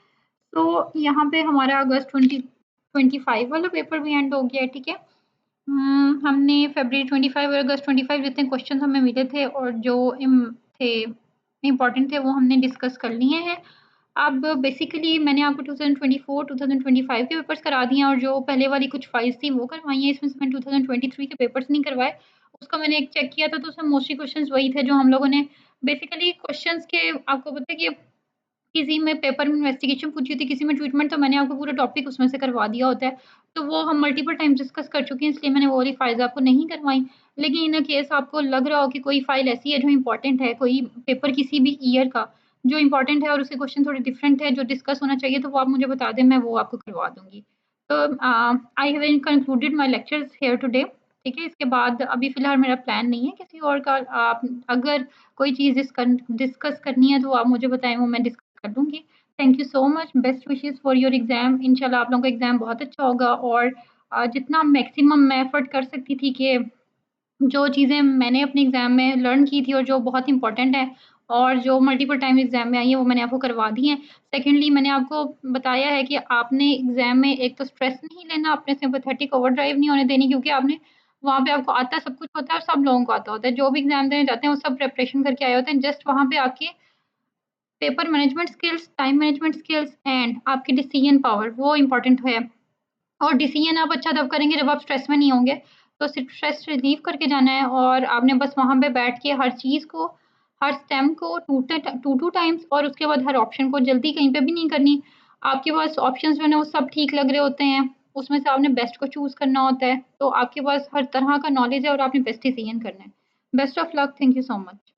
तो यहाँ पे हमारा अगस्त 2025 वाला पेपर भी एंड हो गया है, ठीक है। हमने फरवरी 25 और अगस्त 25 जितने क्वेश्चन हमें मिले थे और जो थे इम्पोर्टेंट थे वो हमने डिस्कस कर लिए हैं। अब बेसिकली मैंने आपको 2024 2025 के पेपर्स करा दिए हैं और जो पहले वाली कुछ फाइल्स थी वो करवाई हैं। इसमें से मैंने 2023 के पेपर्स नहीं करवाए। उसका मैंने एक चेक किया था तो उसमें मोस्टली क्वेश्चंस वही थे जो हम लोगों ने बेसिकली क्वेश्चंस के, आपको पता है कि किसी में पेपर में इन्वेस्टिगेशन पूछी होती है, किसी में ट्रीटमेंट, तो मैंने आपको पूरा टॉपिक उसमें से करवा दिया होता है। तो वो हम मल्टीपल टाइम्स डिस्कस कर चुके हैं, इसलिए मैंने वो वाली फाइल्स आपको नहीं करवाई। लेकिन इन केस आपको लग रहा हो कि कोई फाइल ऐसी है जो इम्पोर्टेंट है, कोई पेपर किसी भी ईयर का जो इम्पोर्टेंट है और उसके क्वेश्चन थोड़े डिफरेंट है, जो डिस्कस होना चाहिए, तो वो आप मुझे बता दें, मैं वो आपको करवा दूँगी। तो I have concluded my lectures here today, ठीक है। इसके बाद अभी फ़िलहाल मेरा प्लान नहीं है किसी और का। आप अगर कोई चीज़ डिस्कस करनी है तो आप मुझे बताएँ, वो मैं डिस्कस कर लूँगी। Thank you so much, best wishes for your exam. इंशाल्लाह आप लोगों का एग्ज़ाम बहुत अच्छा होगा और जितना मैक्सिमम मैं एफ़र्ट कर सकती थी कि जो चीज़ें मैंने अपने एग्ज़ाम में लर्न की थी और जो बहुत इम्पोर्टेंट है, और जो मल्टीपल टाइम एग्ज़ाम में आई हैं, वो मैंने आपको करवा दी हैं। सेकंडली मैंने आपको बताया है कि आपने एग्ज़ाम में एक तो स्ट्रेस नहीं लेना, अपने सिम्पैथेटिक ओवरड्राइव नहीं होने देनी, क्योंकि आपने वहाँ पे आपको आता सब कुछ होता है और सब लोगों को आता होता है। जो भी एग्ज़ाम देने जाते हैं, वो सब प्रिपरेशन करके आए होते हैं। जस्ट वहाँ पे आके paper management skills, time management skills and आपकी डिसीजन पावर, वो इम्पोर्टेंट है। और डिसीजन आप अच्छा तब करेंगे जब आप स्ट्रेस में नहीं होंगे। तो सिर्फ स्ट्रेस रिलीव करके जाना है और आपने बस वहाँ पे बैठ के हर चीज़ को, हर स्टेम को 2-2 टाइम्स और उसके बाद हर ऑप्शन को जल्दी कहीं पे भी नहीं करनी। आपके पास ऑप्शंस जो है ना वो सब ठीक लग रहे होते हैं, उसमें से आपने बेस्ट को चूज़ करना होता है। तो आपके पास हर तरह का नॉलेज है और आपने बेस्ट डिसीजन करना है। Best of luck, thank you so much.